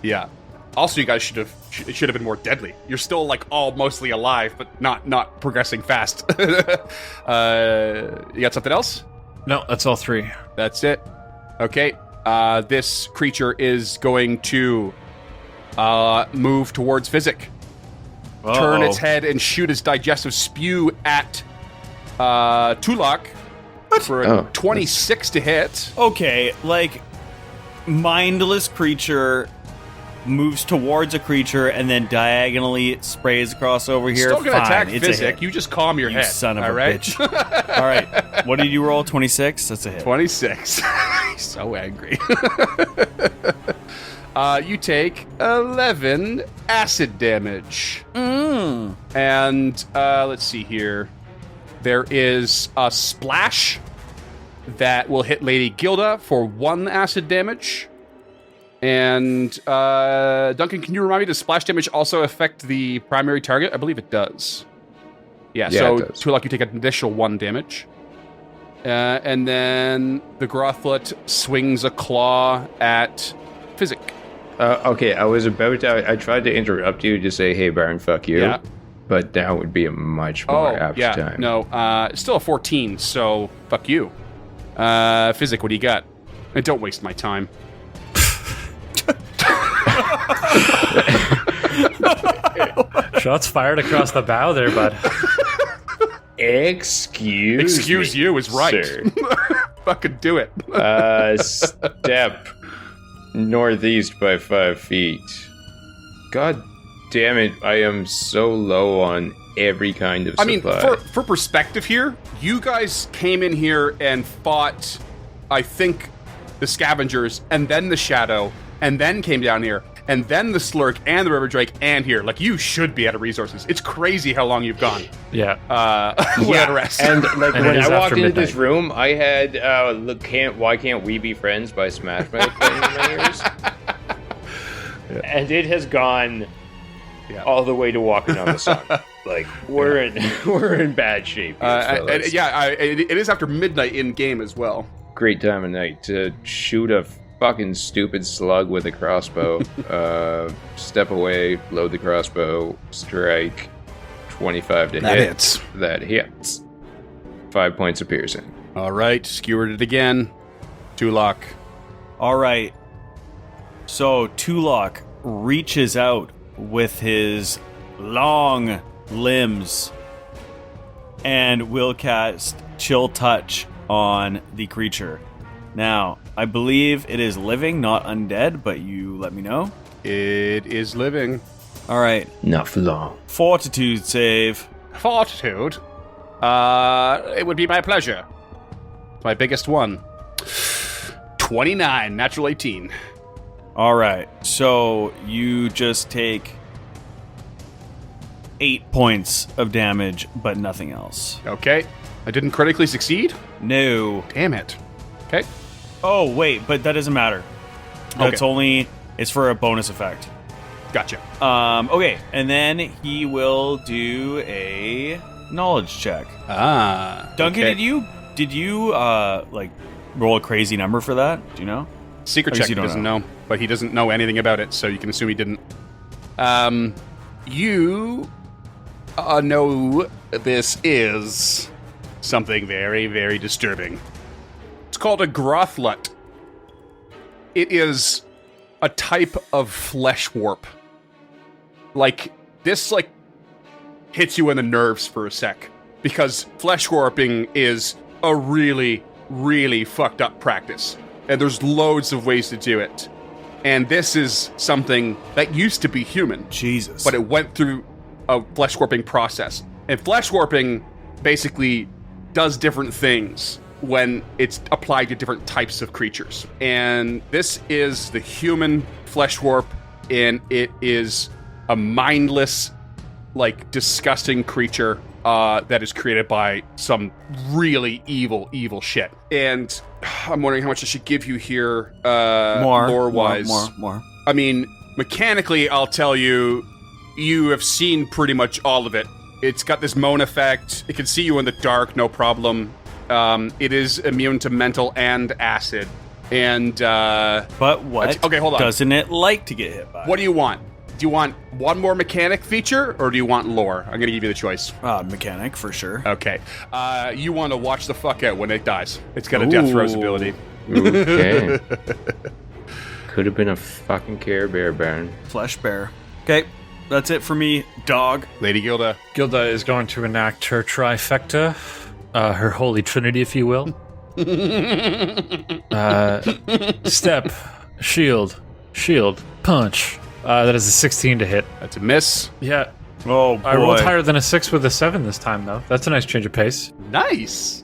Yeah. Also, you guys should have been more deadly. You're still like all mostly alive, but not progressing fast. You got something else? No, that's all 3. That's it. Okay. This creature is going to move towards Physic. Turn its head and shoot its digestive spew at Tulak for a 26 to hit. Okay, like, mindless creature moves towards a creature and then diagonally sprays across over here. Still gonna attack It's a Physic. hit. You just calm your You head. son of all a right? bitch. All right, what did you roll? 26? That's a hit. 26. He's so angry. You take 11 acid damage. And let's see here. There is a splash that will hit Lady Gilda for 1 acid damage. And Duncan, can you remind me, does splash damage also affect the primary target? I believe it does. Yeah, so it does. Tulak, you take an additional 1 damage. And then the Grothlet swings a claw at Physic. Okay, I tried to interrupt you to say, hey, Baron, fuck you. Yeah. But now would be a much more apt time. No, it's still a 14, so fuck you. Physic, what do you got? And don't waste my time. Shots fired across the bow there, bud. Excuse you is right. sir. Fucking do it. Step northeast by 5 feet. God damn it, I am so low on every kind of supply. I mean, for perspective here, you guys came in here and fought, I think, the scavengers, and then the shadow, and then came down here, and then the slurk, and the river drake, and here. Like, you should be out of resources. It's crazy how long you've gone. Yeah. Without rest. And like And when it is I walked after into midnight. this room, I had Why Can't We Be Friends by Smash Mouth playing in my ears. And it has gone all the way to Walking on the Sun. Like we're in bad shape. Here, fellas. It is after midnight in game as well. Great time of night to shoot a fucking stupid slug with a crossbow. Step away, load the crossbow, strike. 25 to That hit. hits. That hits. 5 points of piercing. All right, skewered it again. Tulak. All right. So Tulak reaches out with his long limbs and will cast Chill Touch on the creature. Now, I believe it is living, not undead, but you let me know. It is living. All right. Not for long. Fortitude save. Fortitude. It would be my pleasure. My biggest one. 29, natural 18. All right. So you just take 8 points of damage, but nothing else. Okay. I didn't critically succeed? No. Damn it. Okay. Oh, wait, but that doesn't matter. That's Okay. only... It's for a bonus effect. Gotcha. Okay, and then he will do a knowledge check. Duncan, okay. did you like roll a crazy number for that? Do you know? Secret I guess check, you he don't doesn't know, but he doesn't know anything about it, so you can assume he didn't. You know this is something very, very disturbing. It's called a grothlut. It is a type of flesh warp. Like, this, like, hits you in the nerves for a sec. Because flesh warping is a really, really fucked up practice. And there's loads of ways to do it. And this is something that used to be human. Jesus. But it went through a flesh warping process. And flesh warping basically does different things when it's applied to different types of creatures. And this is the human flesh warp, and it is a mindless, like, disgusting creature that is created by some really evil, evil shit. And I'm wondering how much I should give you here, lore-wise. More. I mean, mechanically, I'll tell you, you have seen pretty much all of it. It's got this moan effect. It can see you in the dark, no problem. It is immune to mental and acid. And, But what okay, hold on. doesn't it like to get hit by? What do you want? Do you want one more mechanic feature, or do you want lore? I'm going to give you the choice. Mechanic, for sure. Okay. You want to watch the fuck out when it dies. It's got a death throws ability. Okay. Could have been a fucking Care Bear Baron. Flesh bear. Okay, that's it for me, dog. Lady Gilda. Gilda is going to enact her trifecta, her holy trinity, if you will. Step, shield, punch. That is a 16 to hit. That's a miss. Yeah, Oh, boy. I rolled higher than a 6 with a 7 this time, though. That's a nice change of pace. Nice.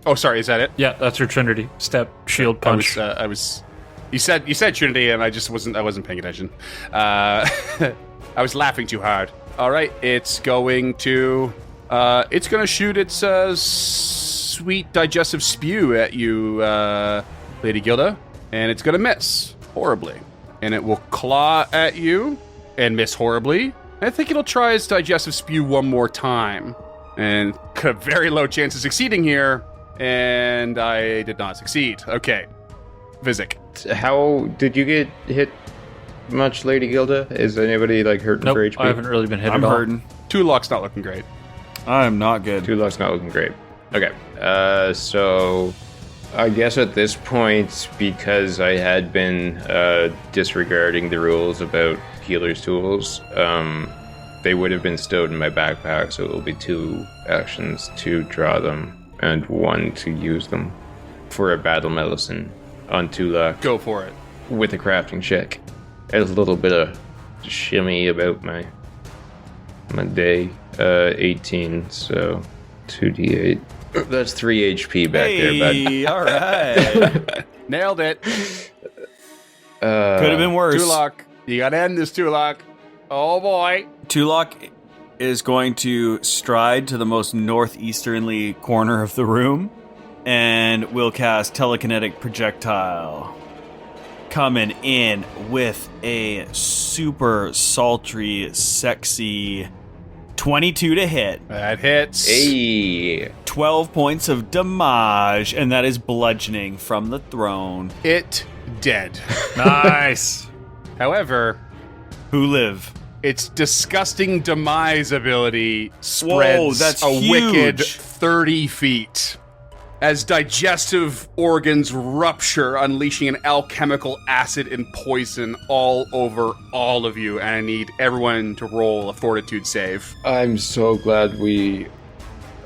Oh, sorry. Is that it? Yeah, that's her trinity. Step, shield, punch. I was. You said Trinity, and I wasn't paying attention. I was laughing too hard. All right, it's going to shoot its sweet digestive spew at you, Lady Gilda, and it's gonna miss horribly, and it will claw at you and miss horribly. I think it'll try its digestive spew one more time, and a very low chance of succeeding here, and I did not succeed. Okay, Vizik. How did you get hit much, Lady Gilda? Is anybody like hurting Nope, for HP? I haven't really been hit I'm at all. hurting. Tulok's not looking great. I'm not good. Two luck's not looking great. Okay, so I guess at this point, because I had been disregarding the rules about healer's tools, they would have been stowed in my backpack, so it will be 2 actions to draw them and 1 to use them for a battle medicine on Tulak Go for it. with a crafting check. A little bit of shimmy about my day. 18, so 2d8. That's 3 HP back there, bud. Hey, all right. Nailed it. Could have been worse. Tulok. You gotta end this, Tulok. Oh boy. Tulok is going to stride to the most northeasternly corner of the room and will cast telekinetic projectile, coming in with a super sultry, sexy 22 to hit. That hits. Hey. 12 points of damage, and that is bludgeoning from the throne. It dead. Nice. However, Who live? its disgusting demise ability spreads that's a wicked huge. 30 feet. As digestive organs rupture, unleashing an alchemical acid and poison all over all of you. And I need everyone to roll a fortitude save. I'm so glad we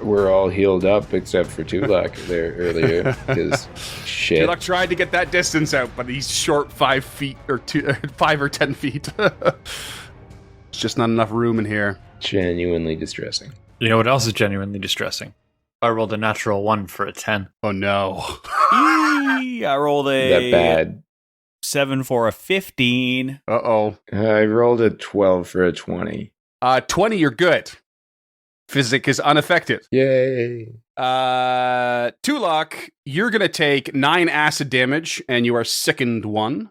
were all healed up except for Tulak there earlier, because shit. Tulok tried to get that distance out, but he's short 5 feet or 5 or 10 feet. There's just not enough room in here. Genuinely distressing. You know what else is genuinely distressing? I rolled a natural 1 for a 10. Oh no. Eee, I rolled That bad. 7 for a 15. Uh-oh. I rolled a 12 for a 20. 20, you're good. Physic is unaffected. Yay. Tulok, you're going to take 9 acid damage, and you are sickened 1.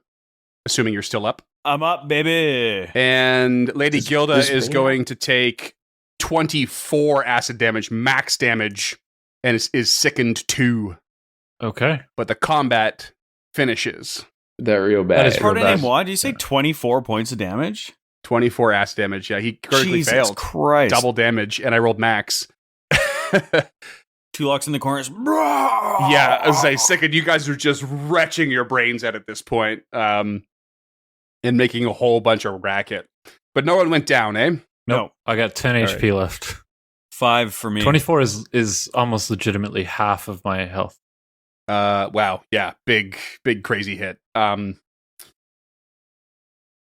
assuming you're still up. I'm up, baby. And Lady Gilda this is ring going to take 24 acid damage, max damage, and is sickened 2. Okay. But the combat finishes. That real bad. That is Pardon real name bad. what? Did you say 24 points of damage? 24 acid damage. Yeah, he critically Jesus failed. Christ. Double damage, and I rolled max. Two locks in the corners. Yeah, as I sickened, you guys are just retching your brains out at this point, and making a whole bunch of racket. But no one went down, eh? No. I got 10 HP left. 5 for me. 24 is almost legitimately half of my health. Wow, yeah, big crazy hit. But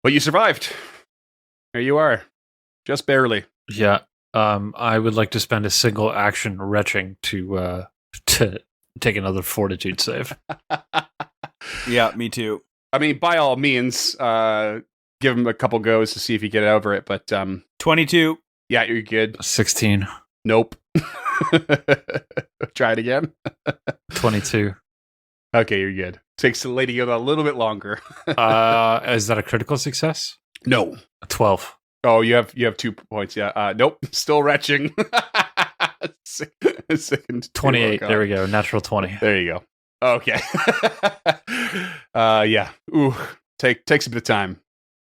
you survived. There you are, just barely. Yeah. I would like to spend a single action retching to take another fortitude save. Yeah, me too. I mean, by all means, give him a couple goes to see if you get over it. But 22. yeah, you're good. 16. Nope. Try it again. 22. Okay, you're good. Takes the Lady Yoda a little bit longer. Is that a critical success? No. 12. Oh, you have 2 points. Yeah. Nope. Still retching. Second 28. Oh, There we go. Natural 20. There you go. Okay. Yeah. Ooh. Takes a bit of time.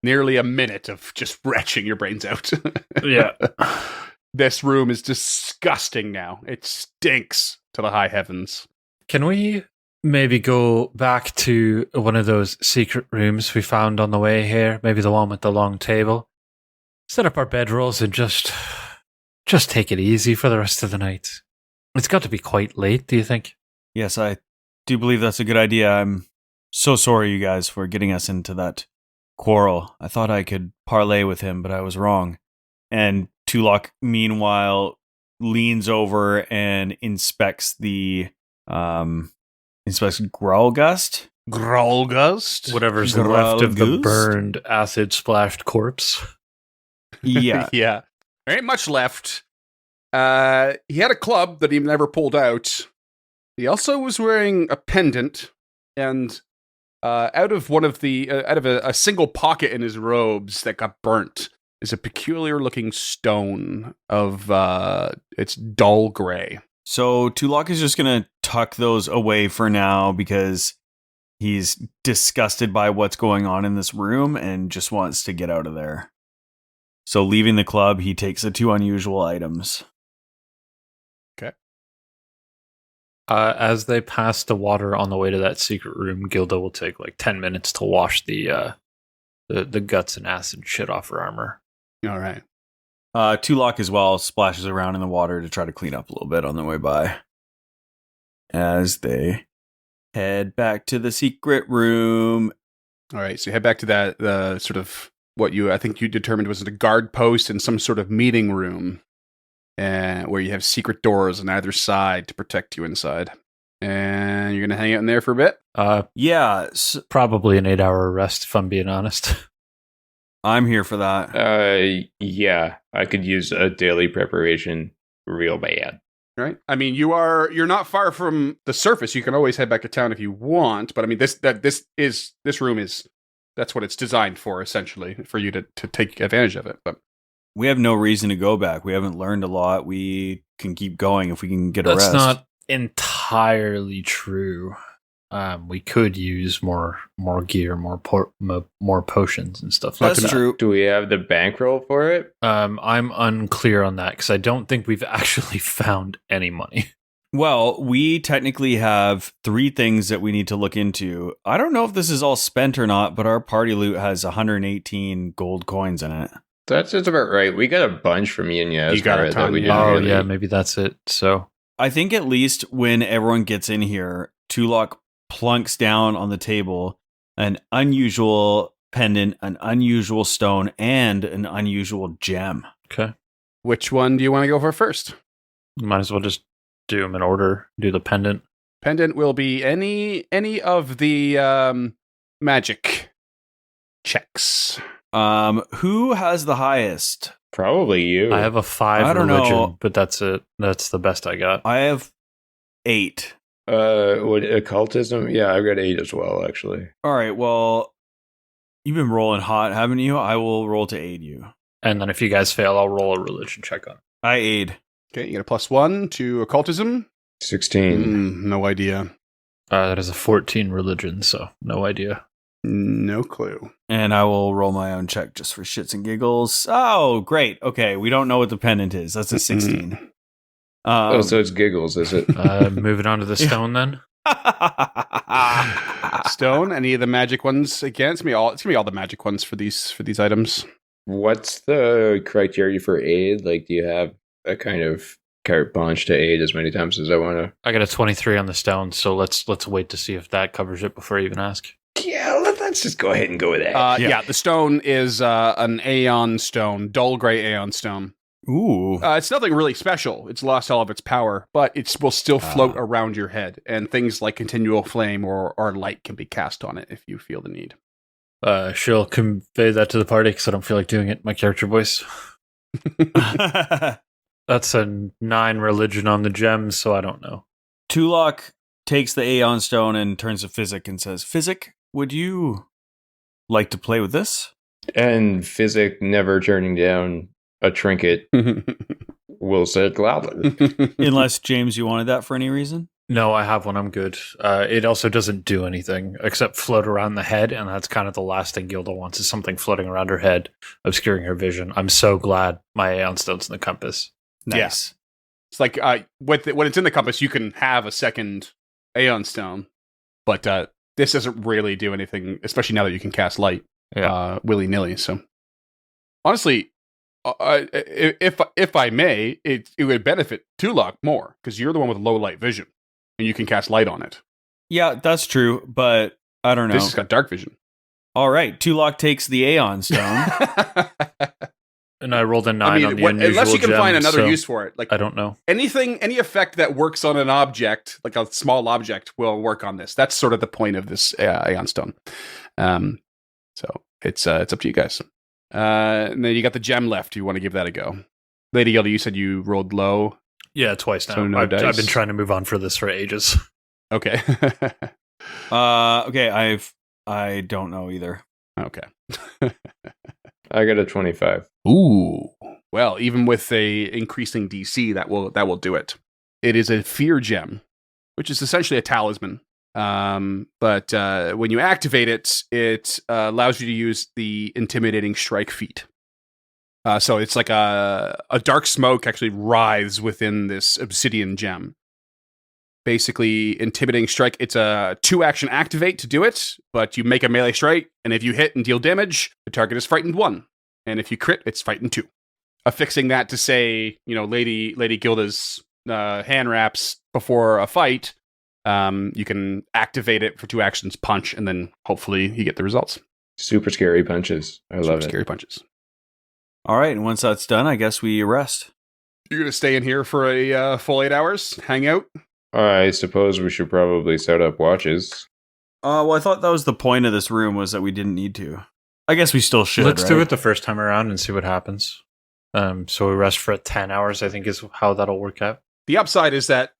Nearly a minute of just retching your brains out. Yeah. This room is disgusting now. It stinks to the high heavens. Can we maybe go back to one of those secret rooms we found on the way here? Maybe the one with the long table. Set up our bedrolls and just take it easy for the rest of the night. It's got to be quite late, do you think? Yes, I do believe that's a good idea. I'm so sorry, you guys, for getting us into that quarrel. I thought I could parlay with him, but I was wrong. And Tulok, meanwhile, leans over and inspects Growlgust. Grolgust? Whatever's left of the Growlgoose? burned, acid-splashed corpse. Yeah. Yeah. There ain't much left. He had a club that he never pulled out. He also was wearing a pendant, and out of a single pocket in his robes that got burnt is a peculiar looking stone of it's dull gray. So Tulok is just going to tuck those away for now because he's disgusted by what's going on in this room and just wants to get out of there. So leaving the club, he takes the 2 unusual items. As they pass the water on the way to that secret room, Gilda will take like 10 minutes to wash the guts and acid shit off her armor. All right. Tulok as well splashes around in the water to try to clean up a little bit on the way by. As they head back to the secret room. All right. So you head back to that sort of what I think you determined was a guard post in some sort of meeting room. Where you have secret doors on either side to protect you inside. And you're going to hang out in there for a bit? Yeah, Probably an 8-hour rest, if I'm being honest. I'm here for that. Yeah, I could use a daily preparation real bad. Right? I mean, you're not far from the surface. You can always head back to town if you want, but I mean this room is that's what it's designed for, essentially, for you to take advantage of it. But We have no reason to go back. We haven't learned a lot. We can keep going if we can get a That's rest. not entirely true. We could use more gear, more potions and stuff like That's that. true. Do we have the bankroll for it? I'm unclear on that because I don't think we've actually found any money. Well, we technically have 3 things that we need to look into. I don't know if this is all spent or not, but our party loot has 118 gold coins in it. That's just about right. We got a bunch from Ian You got a Yasmar ton, that we yeah. didn't Oh really... yeah, maybe that's it. So I think at least when everyone gets in here, Tulok plunks down on the table an unusual pendant, an unusual stone, and an unusual gem. okay, which one do you want to go for first? might as well just do them in order. Do the pendant. Pendant will be any of the magic checks. Who has the highest? Probably you. I have a 5 I don't religion, know. but that's it. That's the best I got. I have 8. What, occultism? Yeah, I've got 8 as well, actually. All right, well, You've been rolling hot, haven't you? I will roll to aid you. And then if you guys fail, I'll roll a religion check on it. I aid. Okay, you get a +1 to occultism. 16. No idea. That is a 14 religion, so no idea. No clue. And I will roll my own check just for shits and giggles. Oh, great. Okay, we don't know what the pendant is. That's a 16. Oh, so it's giggles, is it? Moving on to the stone then. Stone. Any of the magic ones again? It's gonna be all the magic ones for these items. What's the criteria for aid? Like, do you have a kind of carte blanche to aid as many times as I want to? I got a 23 on the stone, so let's wait to see if that covers it before you even ask. Yeah, let's just go ahead and go with that. Yeah, the stone is an Aeon stone, dull gray Aeon stone. Ooh. It's nothing really special. It's lost all of its power, but it will still float around your head, and things like continual flame or light can be cast on it if you feel the need. She'll convey that to the party because I don't feel like doing it in my character voice. That's a 9 religion on the gems, so I don't know. Tulok takes the Aeon Stone and turns to Physic and says, Physic, would you like to play with this? And Physic, never turning down a trinket, will say it gladly. Unless, James, you wanted that for any reason? No, I have one. I'm good. It also doesn't do anything except float around the head, and that's kind of the last thing Gilda wants is something floating around her head, obscuring her vision. I'm so glad my Aeon Stone's in the compass. Nice. Yeah. It's like when it's in the compass, you can have a second Aeon Stone, but this doesn't really do anything, especially now that you can cast light willy-nilly. So, honestly, if I may, it would benefit Tulok more, because you're the one with low light vision, and you can cast light on it. Yeah, that's true, but I don't know. This has got dark vision. All right, Tulok takes the Aeon Stone. And I rolled a 9 on the unusual unless you can gem, find another so use for it. Like, I don't know. any effect that works on an object, like a small object, will work on this. That's sort of the point of this Aeon Stone. So it's up to you guys. And then you got the gem left. You want to give that a go. Lady Gilda, you said you rolled low. Yeah, twice now. So no I've dice? been trying to move on for this for ages. Okay. Okay, I don't know either. Okay. I got a 25. Ooh. Well, even with a increasing DC, that will do it. It is a fear gem, which is essentially a talisman. But when you activate it, it allows you to use the intimidating strike feat. So it's like a dark smoke actually writhes within this obsidian gem. Basically, intimidating strike, it's a 2-action activate to do it, but you make a melee strike, and if you hit and deal damage, the target is frightened 1. And if you crit, it's frightened 2. Affixing that to, say, Lady Gilda's hand wraps before a fight, you can activate it for 2 actions, punch, and then hopefully you get the results. Super scary punches. I love it. Scary punches. All right, and once that's done, I guess we rest. You're going to stay in here for a full 8 hours, hang out? I suppose we should probably set up watches. Well, I thought that was the point of this room, was that we didn't need to. I guess we still should. Let's do right? it the first time around and see what happens. So we rest for 10 hours, I think is how that'll work out. The upside is that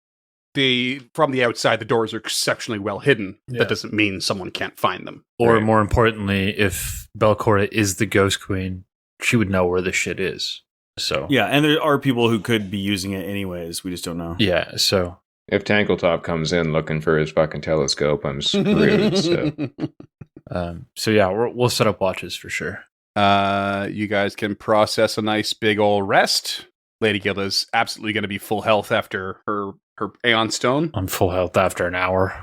from the outside, the doors are exceptionally well hidden. Yeah. That doesn't mean someone can't find them. Or Right. more importantly, if Belcora is the Ghost Queen, she would know where the shit is. So Yeah, and there are people who could be using it anyways. We just don't know. yeah, so If Tankletop comes in looking for his fucking telescope, I'm screwed. so yeah, we'll set up watches for sure. You guys can process a nice big old rest. Lady Gilda's absolutely going to be full health after her Aeon Stone. I'm full health after an hour.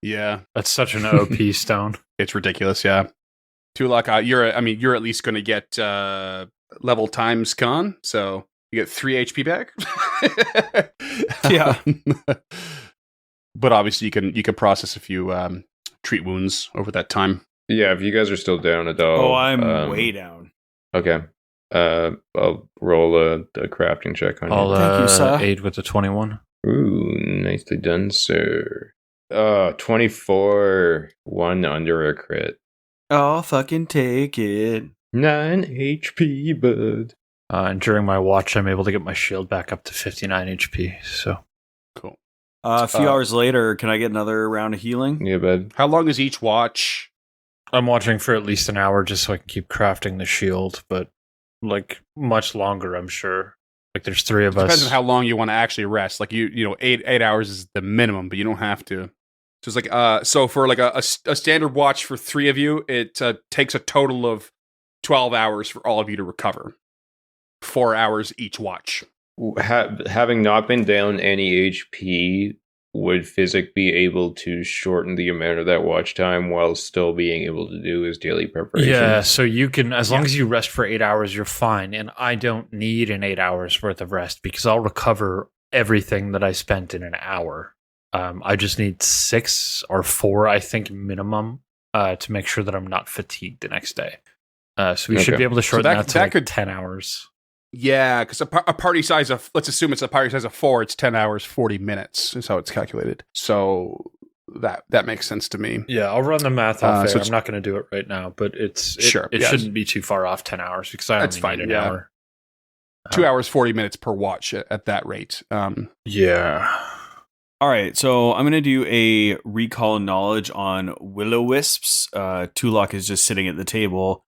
Yeah, That's such an OP stone. it's ridiculous. Yeah, Tulok, you're at least going to get level times con, so you get 3 HP back. Yeah. But obviously you can process a few treat wounds over that time. Yeah, if you guys are still down at all. Oh, I'm way down. Okay. I'll roll a crafting check on I'll you. Thank you, sir. aid with the 21. Ooh, nicely done, sir. 24. 1 under a crit. I'll fucking take it. 9 HP, bud. And during my watch, I'm able to get my shield back up to 59 HP. So Cool. A few hours later, can I get another round of healing? Yeah, bud. How long is each watch? I'm watching for at least an hour just so I can keep crafting the shield, but like much longer, I'm sure. Like there's 3 of us. Depends on how long you want to actually rest. Like you know, 8 hours is the minimum, but you don't have to. So it's like so for like a standard watch for 3 of you, it takes a total of 12 hours for all of you to recover. 4 hours each watch. Having not been down any HP, would Physic be able to shorten the amount of that watch time while still being able to do his daily preparation? Yeah, so you can, as long as you rest for 8 hours, you're fine. And I don't need an 8 hours worth of rest because I'll recover everything that I spent in an hour. I just need 6 or 4, I think, minimum, to make sure that I'm not fatigued the next day. So we should be able to shorten that to like 10 hours. Yeah, because a party size of, let's assume it's a party size of 4, it's 10 hours, 40 minutes is how it's calculated. So that makes sense to me. Yeah, I'll run the math off so I'm not going to do it right now, but it yes. shouldn't be too far off 10 hours because I only need an hour. 2 hours, 40 minutes per watch at that rate. Yeah. All right, so I'm going to do a recall knowledge on Will-O-Wisps. Tulok is just sitting at the table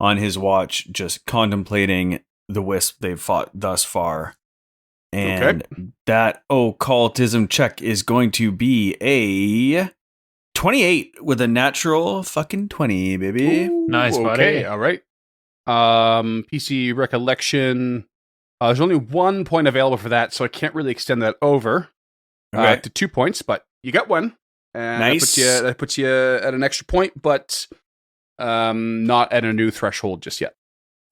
on his watch, just contemplating the wisp they've fought thus far. And that occultism check is going to be a 28 with a natural fucking 20, baby. Ooh, nice, buddy. Okay, all right. PC recollection. There's only 1 point available for that, so I can't really extend that over. To 2 points, but you got 1. And nice. That puts you at an extra point, but not at a new threshold just yet.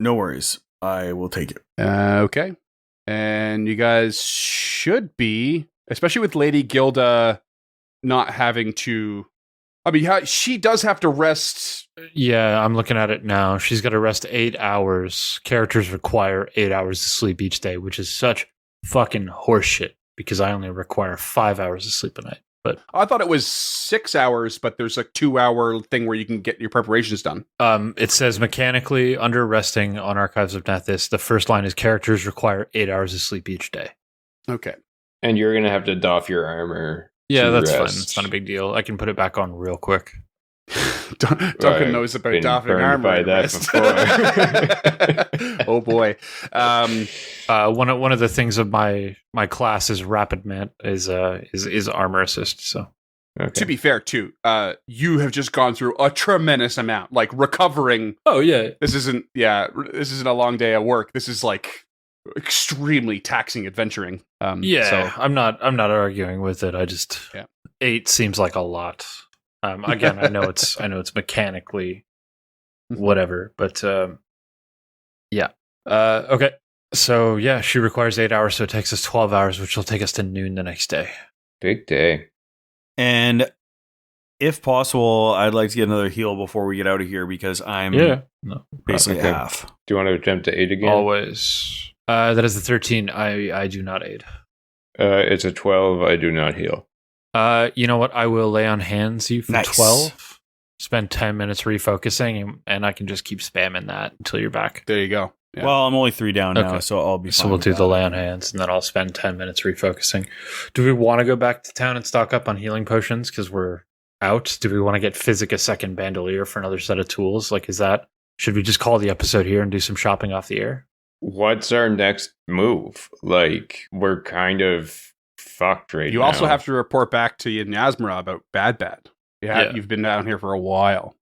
No worries. I will take it. Okay. And you guys should be, especially with Lady Gilda not having to... I mean, she does have to rest... Yeah, I'm looking at it now. She's got to rest 8 hours. Characters require 8 hours of sleep each day, which is such fucking horseshit. Because I only require 5 hours of sleep a night. But I thought it was 6 hours, but there's a 2-hour thing where you can get your preparations done. It says mechanically under resting on Archives of Nethys, the first line is characters require 8 hours of sleep each day. Okay. And you're going to have to doff your armor. Yeah, that's rest. fine. It's not a big deal. I can put it back on real quick. Duncan knows about doffing armor. By that before. Oh boy. One of the things of my class is rapid is armor assist. So to be fair, too, you have just gone through a tremendous amount. Like recovering. Oh yeah. This isn't a long day of work. This is like extremely taxing adventuring. So I'm not arguing with it. I just 8 seems like a lot. Again, I know it's mechanically whatever, but okay. So yeah, she requires 8 hours, so it takes us 12 hours, which will take us to noon the next day. Big day. And if possible, I'd like to get another heal before we get out of here because I'm basically half. Do you want to attempt to aid again? Always. That is the 13. I do not aid. It's a 12. I do not heal. You know what? I will lay on hands you for nice. 12. Spend 10 minutes refocusing, and I can just keep spamming that until you're back. There you go. Yeah. Well, I'm only 3 down now, so I'll be fine. So we'll do the lay on hands, and then I'll spend 10 minutes refocusing. Do we want to go back to town and stock up on healing potions because we're out? Do we want to get Physic a second bandolier for another set of tools? Like, should we just call the episode here and do some shopping off the air? What's our next move? Like, we're kind of fucked right now. You also have to report back to Yasmara about Bad. Yeah, you've been down here for a while.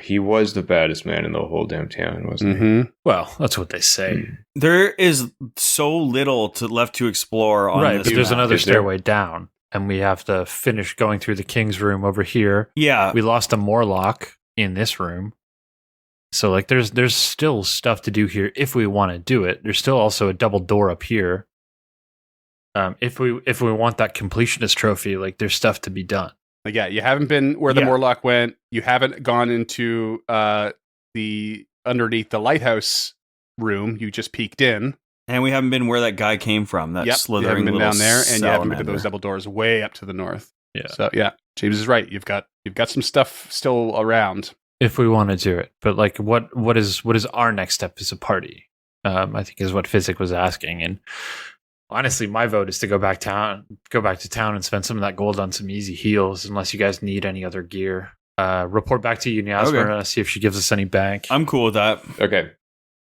He was the baddest man in the whole damn town, wasn't he? Well, that's what they say. There is so little left to explore on this. But there's another stairway down, and we have to finish going through the king's room over here. Yeah. We lost a Morlock in this room. So like there's still stuff to do here if we want to do it. There's still also a double door up here. If we want that completionist trophy, like there's stuff to be done. Like, yeah, you haven't been where the Morlock went. You haven't gone into the underneath the lighthouse room. You just peeked in. And we haven't been where that guy came from. That slithering you haven't been down there, and you haven't been to salamander. those double doors way up to the north. Yeah. So yeah, James is right. You've got some stuff still around. If we want to do it, but like, what is our next step as a party? I think is what Physic was asking, and honestly, my vote is to go back to town and spend some of that gold on some easy heals, unless you guys need any other gear. report back to Yasmer, see if she gives us any bank. I'm cool with that. Okay.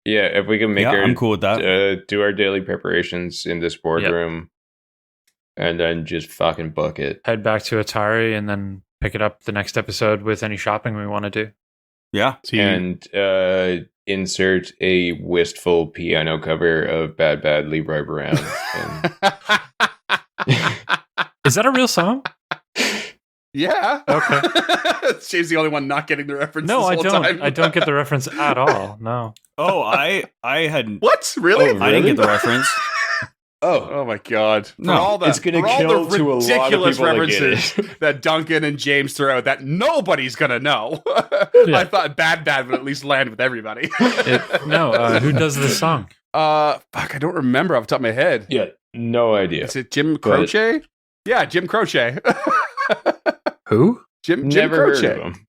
Yeah, if we can make I'm cool with that. do our daily preparations in this boardroom, and then just fucking book it. Head back to Atari and then pick it up the next episode with any shopping we want to do. Yeah. And insert a wistful piano cover of Bad Bad Leroy Brown. Is that a real song? Yeah. Okay. Shane's the only one not getting the reference. No, this I whole don't. Time. I don't get the reference at all. No. Oh, I hadn't. What? Really? Oh, I didn't get the reference. Oh my god! No, for all the, it's gonna for all kill the to a lot of ridiculous people that get references that Duncan and James throw out that nobody's gonna know. Yeah. I thought Bad would at least land with everybody. Who does this song? Fuck, I don't remember off the top of my head. Yeah, no idea. Is it Jim Croce? Yeah, Jim Croce. Who? Jim Never Croce. heard of him.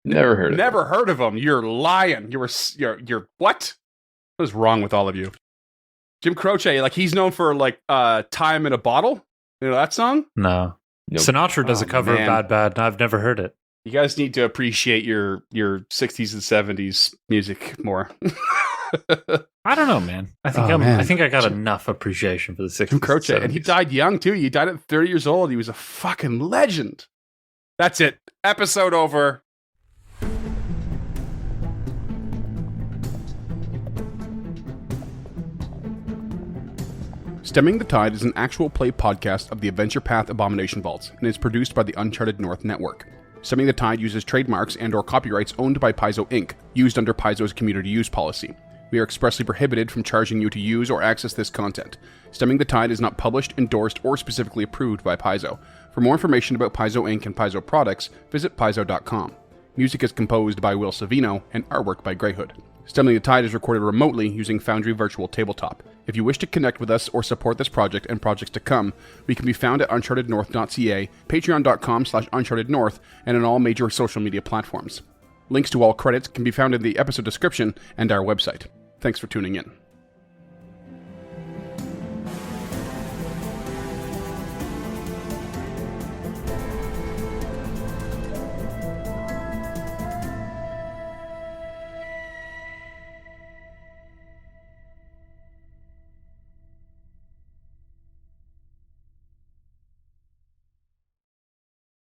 Never heard of him. Never heard of him. You're lying. You're what? What is wrong with all of you? Jim Croce, like he's known for like Time in a Bottle. You know that song? No. Nope. Sinatra does Oh, a cover man. of Bad, and I've never heard it. You guys need to appreciate your 60s and 70s music more. I don't know, man. I think man. I think I got enough appreciation for the 60s. Jim Croce, and he 70s. died young too. He died at 30 years old. He was a fucking legend. That's it. Episode over. Stemming the Tide is an actual play podcast of the Adventure Path Abomination Vaults and is produced by the Uncharted North Network. Stemming the Tide uses trademarks and/or copyrights owned by Paizo Inc., used under Paizo's community use policy. We are expressly prohibited from charging you to use or access this content. Stemming the Tide is not published, endorsed, or specifically approved by Paizo. For more information about Paizo Inc. and Paizo products, visit paizo.com. Music is composed by Will Savino and artwork by Greyhood. Stemming the Tide is recorded remotely using Foundry Virtual Tabletop. If you wish to connect with us or support this project and projects to come, we can be found at unchartednorth.ca, patreon.com/unchartednorth, and on all major social media platforms. Links to all credits can be found in the episode description and our website. Thanks for tuning in.